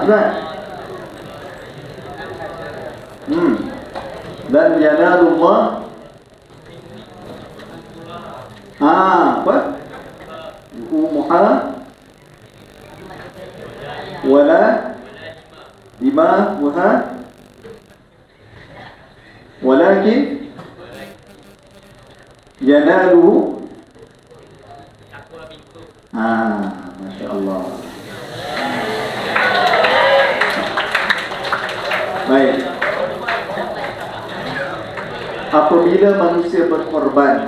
B: sebab Dan yanalullah apa? Umuha wala dimahuha walakin yanaluhu. Masya Allah. Baik. Apabila manusia berkorban,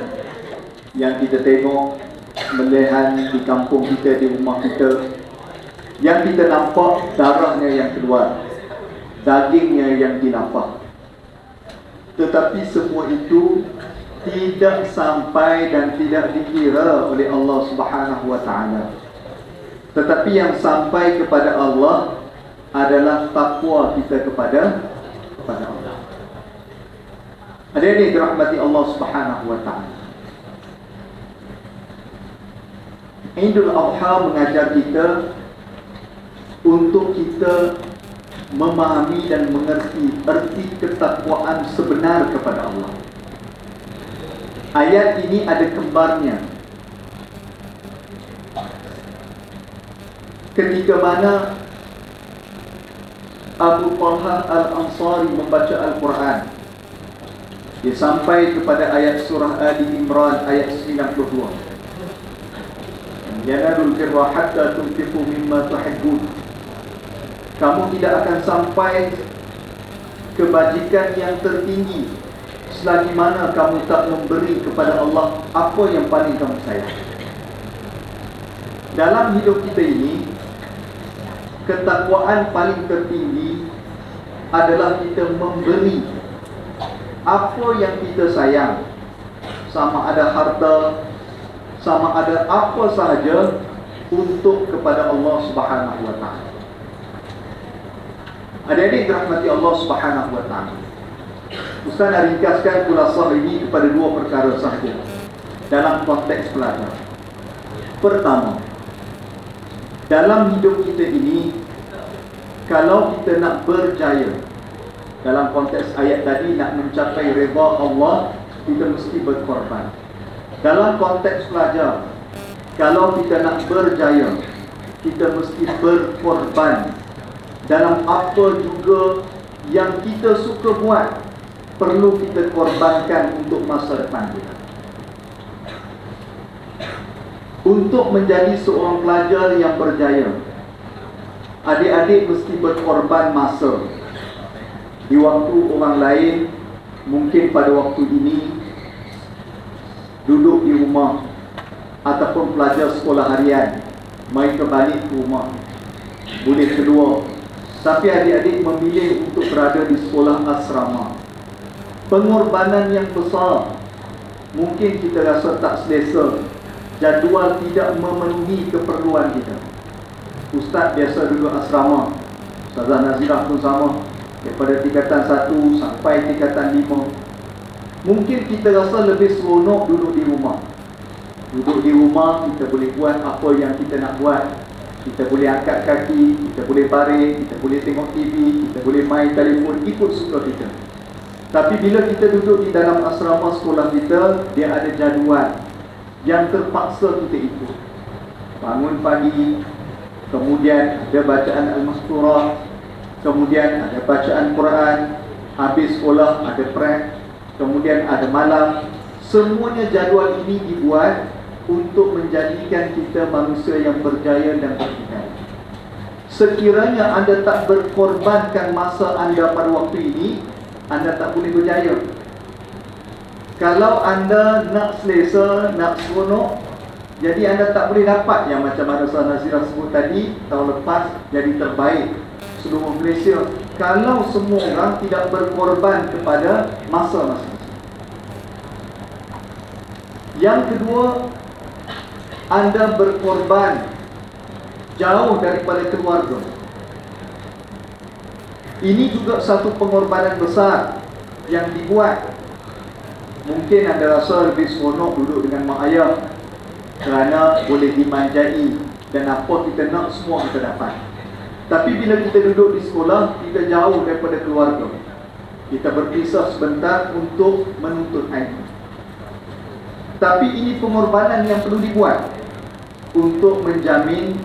B: yang kita tengok melihat di kampung kita, di rumah kita, yang kita nampak darahnya yang keluar, dagingnya yang dilapah, tetapi semua itu tidak sampai dan tidak dikira oleh Allah Subhanahu wa taala. Tetapi yang sampai kepada Allah adalah takwa kita kepada Allah. Adik-adik dirahmati Allah Subhanahu wa taala. Idul Adha mengajar kita untuk kita memahami dan mengerti erti ketakwaan sebenar kepada Allah. Ayat ini ada kembarnya. Ketika mana Abu Talha Al-Ansari membaca Al-Quran, dia sampai kepada ayat surah Ali Imran ayat 92. Yanalul birra hatta tunfiqu mimma tuhibbun. Kamu tidak akan sampai kebajikan yang tertinggi selagi mana kamu tak memberi kepada Allah apa yang paling kamu sayang. Dalam hidup kita ini, ketakwaan paling tertinggi adalah kita memberi apa yang kita sayang, sama ada harta, sama ada apa sahaja, untuk kepada Allah Subhanahu wa taala. Adik-adik dirahmati Allah Subhanahu wa taala. Ustaz nak ringkaskan kulasah ini kepada dua perkara sahaja dalam konteks pelajar. Pertama, dalam hidup kita ini, kalau kita nak berjaya, dalam konteks ayat tadi nak mencapai redha Allah, kita mesti berkorban. Dalam konteks pelajar, kalau kita nak berjaya, kita mesti berkorban. Dalam apa juga yang kita suka buat, perlu kita korbankan untuk masa depan kita. Untuk menjadi seorang pelajar yang berjaya, adik-adik mesti berkorban masa. Di waktu orang lain, mungkin pada waktu ini duduk di rumah, ataupun pelajar sekolah harian, mereka balik ke rumah, boleh kedua. Tapi adik-adik memilih untuk berada di sekolah asrama. Pengorbanan yang besar. Mungkin kita rasa tak selesa, jadual tidak memenuhi keperluan kita. Ustaz biasa duduk asrama, Ustazah Nazirah pun sama, daripada tingkatan 1 sampai tingkatan 5. Mungkin kita rasa lebih seronok duduk di rumah. Duduk di rumah, kita boleh buat apa yang kita nak buat. Kita boleh angkat kaki, kita boleh baring, kita boleh tengok TV, kita boleh main telefon, ikut suka kita. Tapi bila kita duduk di dalam asrama sekolah kita, dia ada jadual yang terpaksa kita ikut. Bangun pagi, kemudian ada bacaan Al-Masturah, kemudian ada bacaan Quran, habis sekolah ada prep, kemudian ada malam. Semuanya jadual ini dibuat untuk menjadikan kita manusia yang berjaya dan berdikari. Sekiranya anda tak berkorbankan masa anda pada waktu ini, anda tak boleh berjaya. Kalau anda nak selesa, nak seronok, jadi anda tak boleh dapat yang macam mana Ustaz Nazirah sebut tadi, tahun lepas jadi terbaik seluruh Malaysia. Kalau semua orang tidak berkorban kepada masa masing-masing. Yang kedua, anda berkorban jauh daripada keluarga. Ini juga satu pengorbanan besar yang dibuat. Mungkin anda rasa lebih seronok duduk dengan mak ayah kerana boleh dimanjai dan apa kita nak semua kita dapat. Tapi bila kita duduk di sekolah, kita jauh daripada keluarga. Kita berpisah sebentar untuk menuntut ilmu. Tapi ini pengorbanan yang perlu dibuat untuk menjamin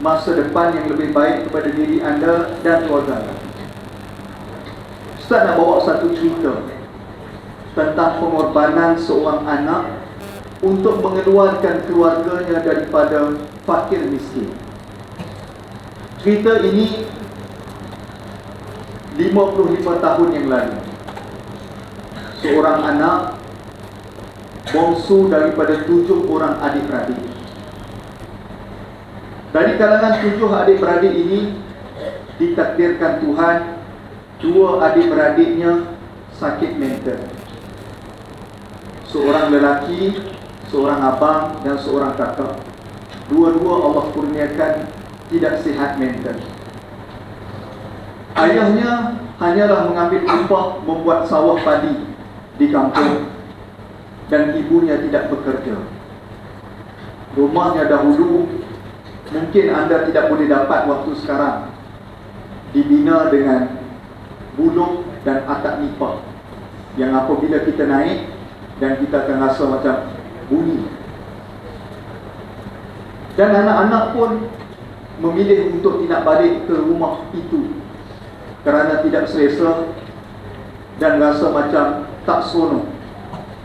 B: masa depan yang lebih baik kepada diri anda dan keluarga anda. Ustaz nak bawa satu cerita tentang pengorbanan seorang anak untuk mengeluarkan keluarganya daripada fakir miskin. Cerita ini 55 tahun yang lalu. Seorang anak bongsu daripada 7 orang adik-beradik. Dari kalangan 7 adik-beradik ini, ditakdirkan Tuhan 2 adik-beradiknya sakit mental. Seorang lelaki, seorang abang dan seorang kakak. Dua-dua Allah kurniakan tidak sihat mental. Ayahnya hanyalah mengambil upah membuat sawah padi di kampung dan ibunya tidak bekerja. Rumahnya dahulu mungkin anda tidak boleh dapat waktu sekarang, dibina dengan buluk dan atap nipah yang apabila kita naik dan kita akan rasa macam bunyi. Dan anak-anak pun memilih untuk tidak balik ke rumah itu kerana tidak selesa dan rasa macam tak seronok,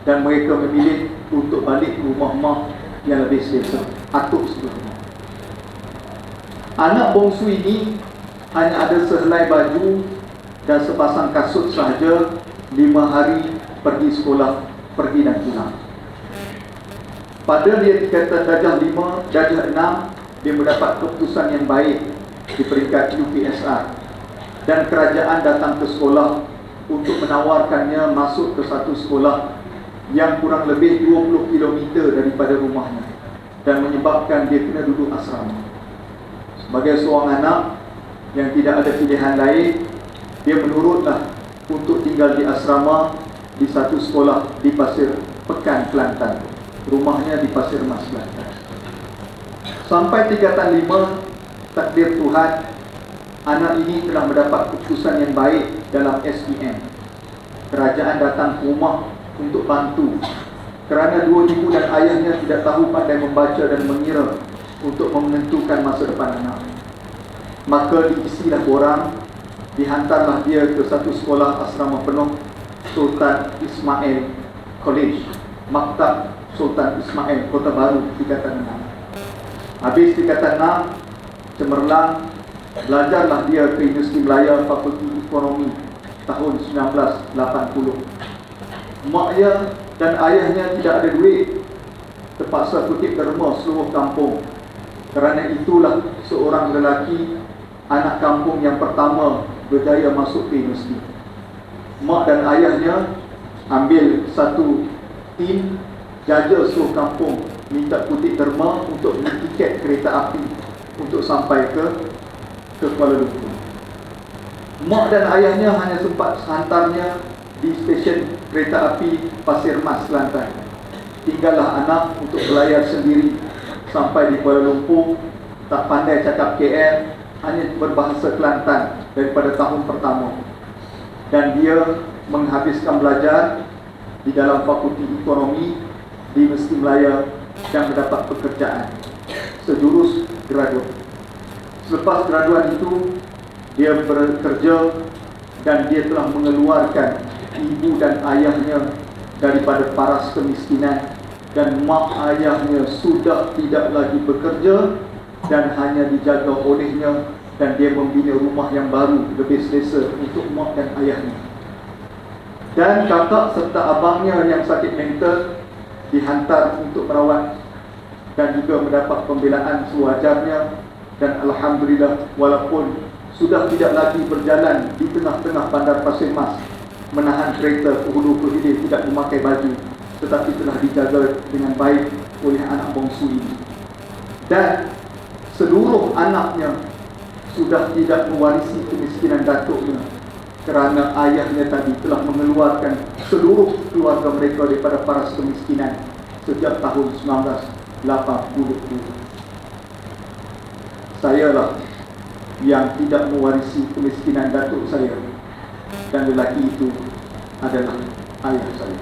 B: dan mereka memilih untuk balik ke rumah mak yang lebih selesa, atuk sebelumnya. Anak bongsu ini hanya ada sehelai baju dan sepasang kasut sahaja. 5 hari pergi sekolah, pergi dan pulang. Pada dia tingkatan darjah 5, darjah 6, dia mendapat keputusan yang baik di peringkat UPSR. Dan kerajaan datang ke sekolah untuk menawarkannya masuk ke satu sekolah yang kurang lebih 20 km daripada rumahnya, dan menyebabkan dia kena duduk asrama. Sebagai seorang anak yang tidak ada pilihan lain, dia menurutlah untuk tinggal di asrama di satu sekolah di Pasir Pekan, Kelantan. Rumahnya di Pasir Mas, Kelantan. Sampai tingkatan 5, takdir Tuhan, anak ini telah mendapat keputusan yang baik dalam SPM. Kerajaan datang ke rumah untuk bantu kerana 2 ibu dan ayahnya tidak tahu pandai membaca dan mengira untuk menentukan masa depan anak. Maka diisilah borang, dihantarlah dia ke satu sekolah asrama penuh, Sultan Ismail College, Maktab Sultan Ismail, Kota Baru, tingkatan 6. Habis tingkatan 6, cemerlang, belajarlah dia ke Universiti Melaya Fakulti Ekonomi tahun 1980. Maknya dan ayahnya tidak ada duit, terpaksa kutip derma seluruh kampung. Kerana itulah seorang lelaki, anak kampung yang pertama berjaya masuk ke universiti. Mak dan ayahnya ambil satu tim jaja seluruh kampung, minta kutip derma untuk beli tiket kereta api untuk sampai ke Kuala Lumpur. Mak dan ayahnya hanya sempat hantarnya di stesen kereta api Pasir Mas, Kelantan. Tinggallah anak untuk berlayar sendiri sampai di Kuala Lumpur. Tak pandai cakap KL, hanya berbahasa Kelantan daripada tahun pertama. Dan dia menghabiskan belajar di dalam Fakulti Ekonomi di Universiti Melaya dan mendapat pekerjaan sejurus graduat. Selepas graduan itu, dia bekerja dan dia telah mengeluarkan ibu dan ayahnya daripada paras kemiskinan, dan mak ayahnya sudah tidak lagi bekerja dan hanya dijaga olehnya, dan dia membina rumah yang baru lebih selesa untuk mak dan ayahnya. Dan kakak serta abangnya yang sakit mental dihantar untuk merawat dan juga mendapat pembelaan sewajarnya. Dan Alhamdulillah, walaupun sudah tidak lagi berjalan di tengah-tengah bandar Pasir Mas, menahan kereta ke hulu ke hilir, tidak memakai baju, tetapi telah dijaga dengan baik oleh anak bongsu ini. Dan seluruh anaknya sudah tidak mewarisi kemiskinan datuknya, kerana ayahnya tadi telah mengeluarkan seluruh keluarga mereka daripada paras kemiskinan sejak tahun 1980. Sayalah yang tidak mewarisi kemiskinan datuk saya, dan lelaki itu adalah ayah saya.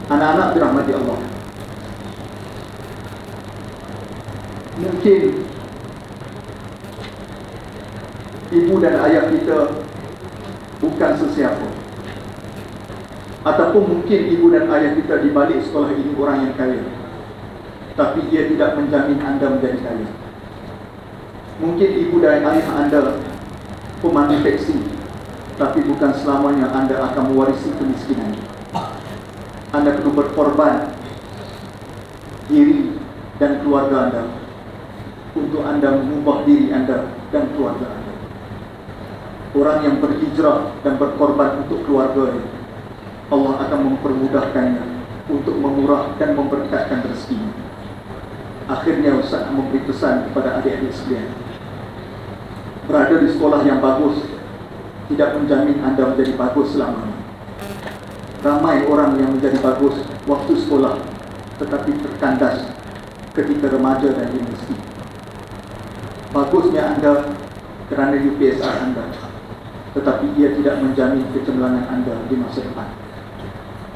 B: Anak-anak dirahmati Allah, mungkin ibu dan ayah kita bukan sesiapa, ataupun mungkin ibu dan ayah kita di balik sekolah ini orang yang kaya, tapi ia tidak menjamin anda menjadi kaya. Mungkin ibu dan ayah anda pemandu teksi, tapi bukan selamanya anda akan mewarisi kemiskinan. Anda perlu berkorban diri dan keluarga anda untuk anda mengubah diri anda dan keluarga anda. Orang yang berhijrah dan berkorban untuk keluarganya, Allah akan mempermudahkannya untuk memurah dan memberkatkan rezekinya. Akhirnya Ustaz memberi pesan kepada adik-adik sekalian, berada di sekolah yang bagus tidak menjamin anda menjadi bagus selamanya. Ramai orang yang menjadi bagus waktu sekolah, tetapi terkandas ketika remaja dan universiti. Bagusnya anda kerana UPSR anda, tetapi ia tidak menjamin kecemerlangan anda di masa depan.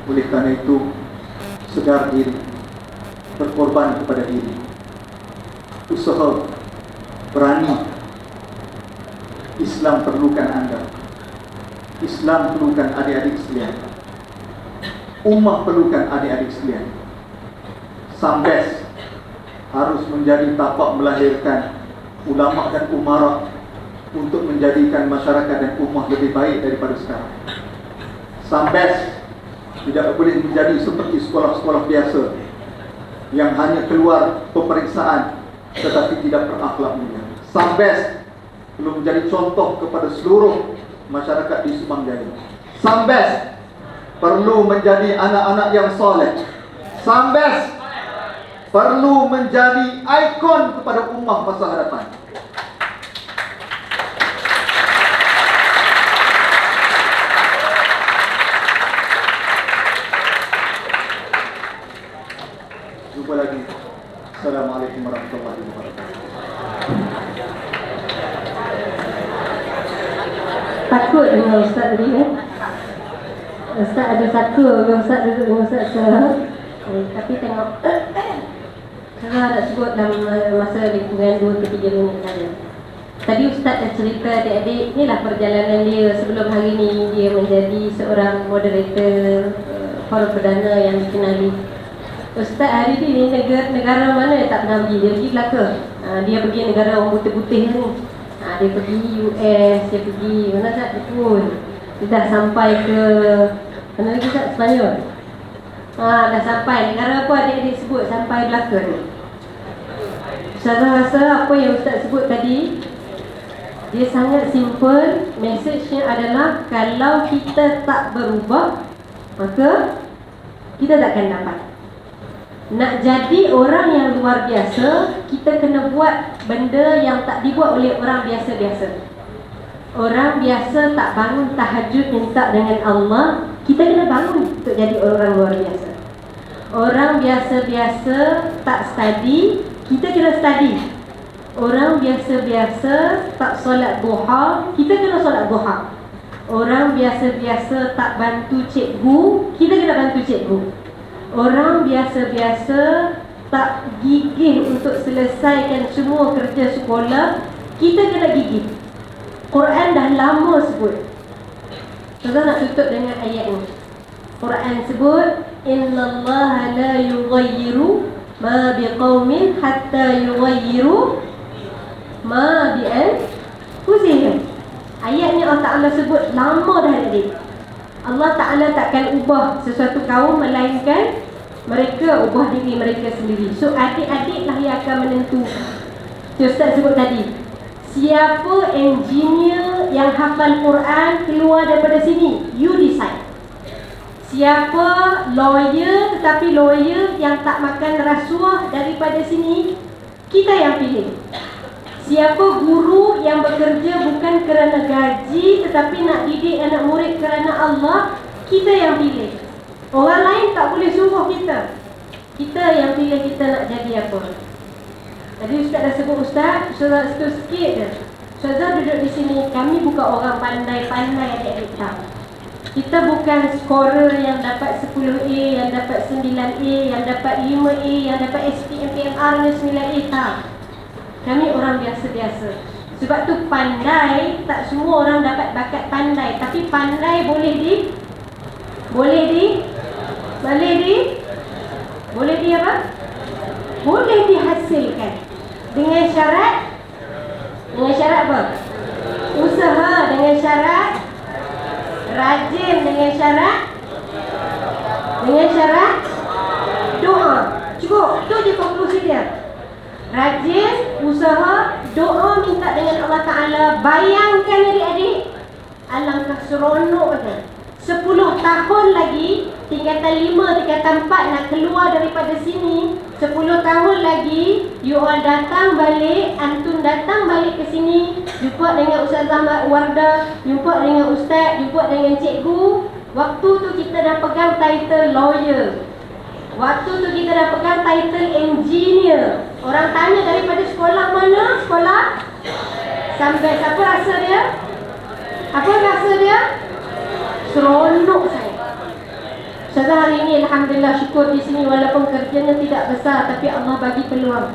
B: Oleh kerana itu, sedar diri, berkorban kepada diri, usaha, berani. Islam perlukan anda, Islam perlukan adik-adik sekalian, ummah perlukan adik-adik sekalian. Sambes harus menjadi tapak melahirkan ulama dan umara untuk menjadikan masyarakat dan ummah lebih baik daripada sekarang. Sambes tidak boleh menjadi seperti sekolah-sekolah biasa yang hanya keluar pemeriksaan tetapi tidak berakhlak mulia. Sambes perlu menjadi contoh kepada seluruh masyarakat di Subang Jaya. Sambes perlu menjadi anak-anak yang soleh. Sambes perlu menjadi ikon kepada ummah masa hadapan. Jumpa lagi. Assalamualaikum warahmatullahi wabarakatuh.
C: Takut dengan Ustaz tadi kan? Ustaz ada satu, Ustaz duduk dengan Ustaz tapi tengok Saya nak sebut dalam masa lingkungan 2 ke 3 minit saja. Tadi Ustaz dah cerita adik-adik, inilah perjalanan dia sebelum hari ini dia menjadi seorang moderator forum perdana yang dikenali. Ustaz hari ini negara mana yang tak pernah pergi? Dia pergi Melaka. Dia pergi negara orang putih-putih ni. Dia pergi US, dia pergi mana tak dia pun. Dia dah sampai ke mana lagi Ustaz? Sepanyol. Dah sampai negara apa adik-adik sebut sampai Melaka ni. Ustaz rasa apa yang Ustaz sebut tadi dia sangat simple. Mesejnya adalah kalau kita tak berubah, maka kita takkan dapat. Nak jadi orang yang luar biasa, kita kena buat benda yang tak dibuat oleh orang biasa-biasa. Orang biasa tak bangun tahajud minta dengan Allah, kita kena bangun untuk jadi orang luar biasa. Orang biasa-biasa tak study, kita kena study. Orang biasa-biasa tak solat duha, kita kena solat duha. Orang biasa-biasa tak bantu cikgu, kita kena bantu cikgu. Orang biasa-biasa tak gigih untuk selesaikan semua kerja sekolah, kita kena gigih. Quran dah lama sebut. Saya nak tutup dengan ayat ni. Quran sebut, innallaha la yughayyiru ma biqaumin hatta yughayyiru ma bi anfusihim. Ayat ni Allah Ta'ala sebut lama dah adik. Allah Ta'ala takkan ubah sesuatu kaum melainkan mereka ubah diri mereka sendiri. So adik-adik lah yang akan menentukan. Ustaz sebut tadi, siapa engineer yang hafal Quran keluar daripada sini, you decide. Siapa lawyer tetapi lawyer yang tak makan rasuah daripada sini, kita yang pilih. Siapa guru yang bekerja bukan kerana gaji tetapi nak didik anak murid kerana Allah, kita yang pilih. Orang lain tak boleh suruh kita. Kita yang pilih kita nak jadi apa. Tadi Ustaz dah sebut Ustaz, Ustaz sikit je. Ustazah duduk di sini, kami bukan orang pandai-pandai adik-adik tak. Kita bukan skorer yang dapat 10A, yang dapat 9A, yang dapat 5A, yang dapat SPM, PMR ni 9A tak. Kami orang biasa-biasa. Sebab tu pandai, tak semua orang dapat bakat pandai. Tapi pandai boleh apa? Boleh dihasilkan. Dengan syarat apa? Usaha, dengan syarat rajin, dengan syarat doa. Cukup, tu je konklusi dia. Rajin, usaha, doa, minta dengan Allah Ta'ala. Bayangkan adik-adik, alangkah seronoknya 10 tahun lagi, tingkatan 5, tingkatan 4 nak keluar daripada sini. 10 tahun lagi, you all datang balik, antum datang balik ke sini, jumpa dengan Ustazah Wardah, jumpa dengan Ustaz, jumpa dengan cikgu. Waktu tu kita dah pegang title lawyer. Waktu tu kita dah pegang title engineer. Orang tanya daripada sekolah mana? Sekolah? Sampai siapa rasa dia? Apa rasa dia? Seronok saya. Ustazah hari ini alhamdulillah syukur di sini walaupun kerjanya tidak besar, tapi Allah bagi peluang.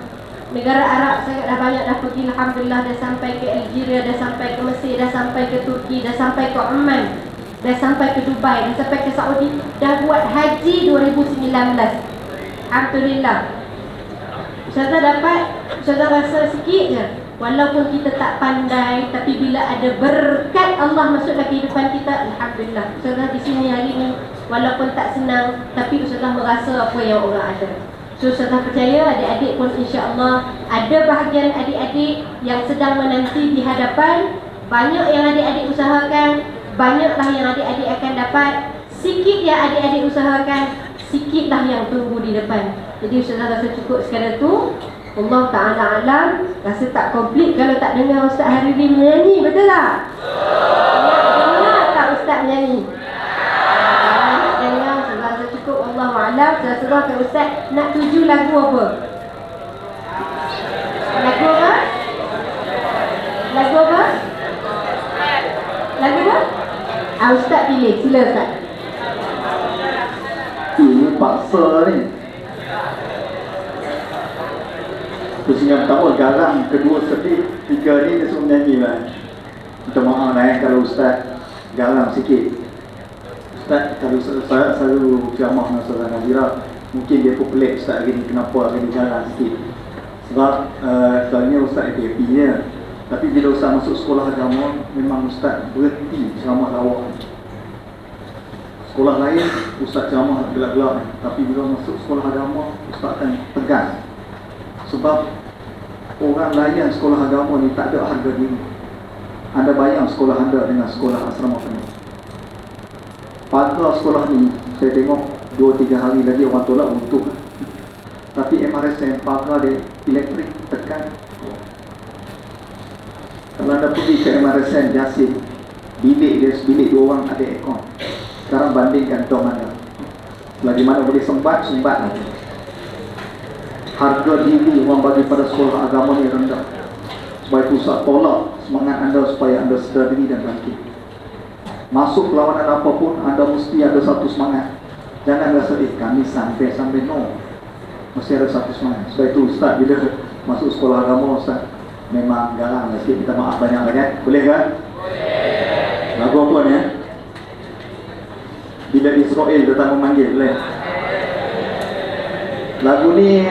C: Negara Arab saya dah banyak dah pergi, alhamdulillah, dah sampai ke Algeria, dah sampai ke Mesir, dah sampai ke Turki, dah sampai ke Oman, dah sampai ke Dubai, dah sampai ke Saudi, dah buat haji 2019. Alhamdulillah. Ustazah dapat, Ustazah rasa sikit je. Walaupun kita tak pandai, tapi bila ada berkat Allah masuk dalam kehidupan kita, alhamdulillah. Ustazah di sini hari ini walaupun tak senang, tapi Ustazah merasa apa yang orang ada. So Ustazah percaya adik-adik pun insya-Allah ada bahagian adik-adik yang sedang menanti di hadapan. Banyak yang adik-adik usahakan, banyaklah yang adik-adik akan dapat. Sikit yang adik-adik usahakan, sikitlah yang tunggu di depan. Jadi Ustazah rasa cukup sekadar tu. Allah Ta'ala alam. Rasa tak komplit kalau tak dengar Ustaz Hariri menyanyi, betul tak? Dengar tak Ustaz menyanyi? Dengar, Ustazah rasa cukup. Allah Alam. Saya suruh ke Ustaz nak tuju lagu apa? Lagu apa? Lagu apa? Lagu apa? Ustaz pilih, sila Ustaz.
B: Ini paksa ni. Terus yang pertama garang, kedua sedih, tiga ni dia suruh menyanyi lah. Minta maaf lah kalau Ustaz garang sikit. Ustaz, kalau saya selalu ceramah dengan Ustazah Nazira, mungkin dia pun pelik Ustaz hari ni kenapa hari ni garang sikit. Sebab selalunya Ustaz happy je. Tapi bila Ustaz masuk sekolah agama, memang Ustaz berhenti ceramah lawak. Sekolah lain Ustaz ceramah gelap-gelap, tapi bila masuk sekolah agama Ustaz akan tegas. Sebab orang layan sekolah agama ni tak ada harga diri. Anda bayang sekolah anda dengan sekolah asrama penuh. Pada sekolah ni saya tengok 2-3 hari lagi orang tolak untuk. Tapi MRSM pagar dia elektrik tekan. Kalau anda pergi ke MRSM Jasin, bilik dia sebilik 2 orang ada aircon. Sekarang bandingkan dom anda, lagi mana boleh sembat lagi. Harga diri orang bagi pada sekolah agama ni rendah. Sebab itu Ustaz tolak semangat anda supaya anda sedar diri dan bangkit. Masuk perlawanan apapun, anda mesti ada satu semangat. Jangan rasa kami sampai no. Mesti ada satu semangat. Sebab itu Ustaz bila masuk sekolah agama Ustaz memang garang lah sikit. Minta maaf banyak lah kan? Boleh kan? Boleh. Lagu apa ni? Bila Israel datang memanggil, boleh? Lagu ni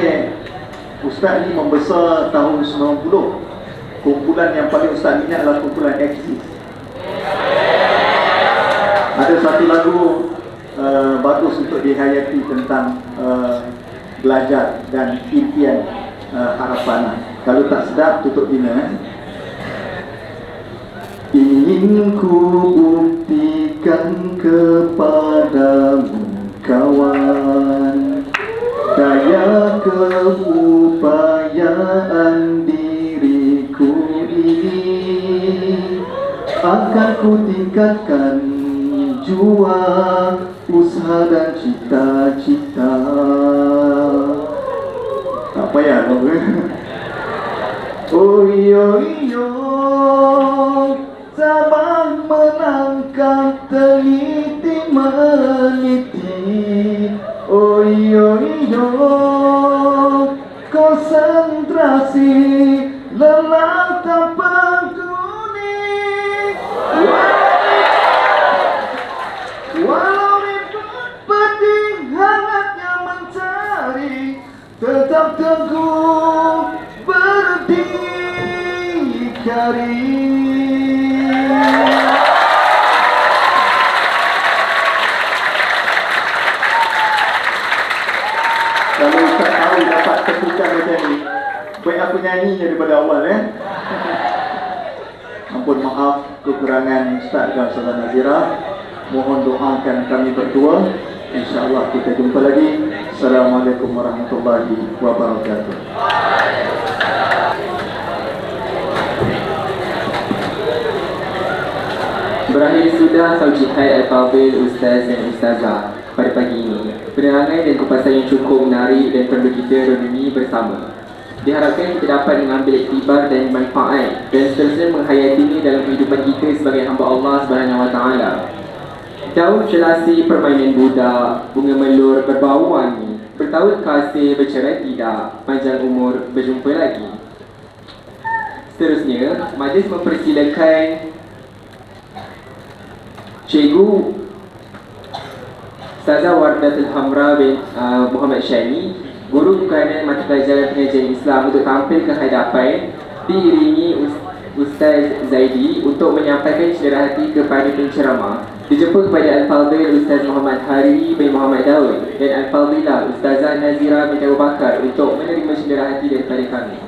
B: Ustaz ni membesar tahun 90. Kumpulan yang paling Ustaz minat adalah kumpulan Exis. Ada satu lagu bagus untuk dihayati tentang belajar dan impian harapan. Kalau tak sedap tutup bina. Ingin ku buktikan kepadamu kawan, daya keupayaan diriku ini akan ku tingkatkan jua, usaha dan cita-cita. Tak payah kau. Oh yo yo meniti. Oh iyo iyo, konsentrasi lelah tanpa kuning. Walau ribut pedih hangatnya mencari, tetap teguh berdikari. Kalau Ustaz tahu dapat tepukan macam ni, baik aku nyanyi daripada awal ya. Ampun maaf kekurangan Ustaz dan Ustazah Nazira. Mohon doakan kami berdua. InsyaAllah kita jumpa lagi. Assalamualaikum warahmatullahi wabarakatuh.
A: Berakhir sudah Saujihad Al-Fadhil Ustaz dan Ustazah pada pagi ini. Penerangan dan kupasan yang cukup menarik dan perlu kita renungi bersama. Diharapkan kita dapat mengambil iktibar dan manfaat dan seterusnya menghayatinya dalam kehidupan kita sebagai hamba Allah SWT. Daun celasi permainan budak, bunga melur berbau wangi, bertaut kasih bercerai tidak, panjang umur berjumpa lagi. Seterusnya, majlis mempersilakan Cikgu Ustazah Wardatul Hamra bin Muhammad Syani, Guru Bukanan Mata Pelajaran Pengajian Islam, untuk tampil ke hadapan diiringi Ustaz Zaidi untuk menyampaikan cedera hati kepada penceramah. Dijemput kepada Al-Fadhil Ustaz Muhammad Hari bin Muhammad Daud dan Al-Fadhilah Ustazah Nazira bin Abu Bakar untuk menerima cedera hati daripada kami.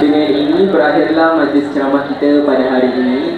A: Dengan ini berakhirlah majlis ceramah kita pada hari ini.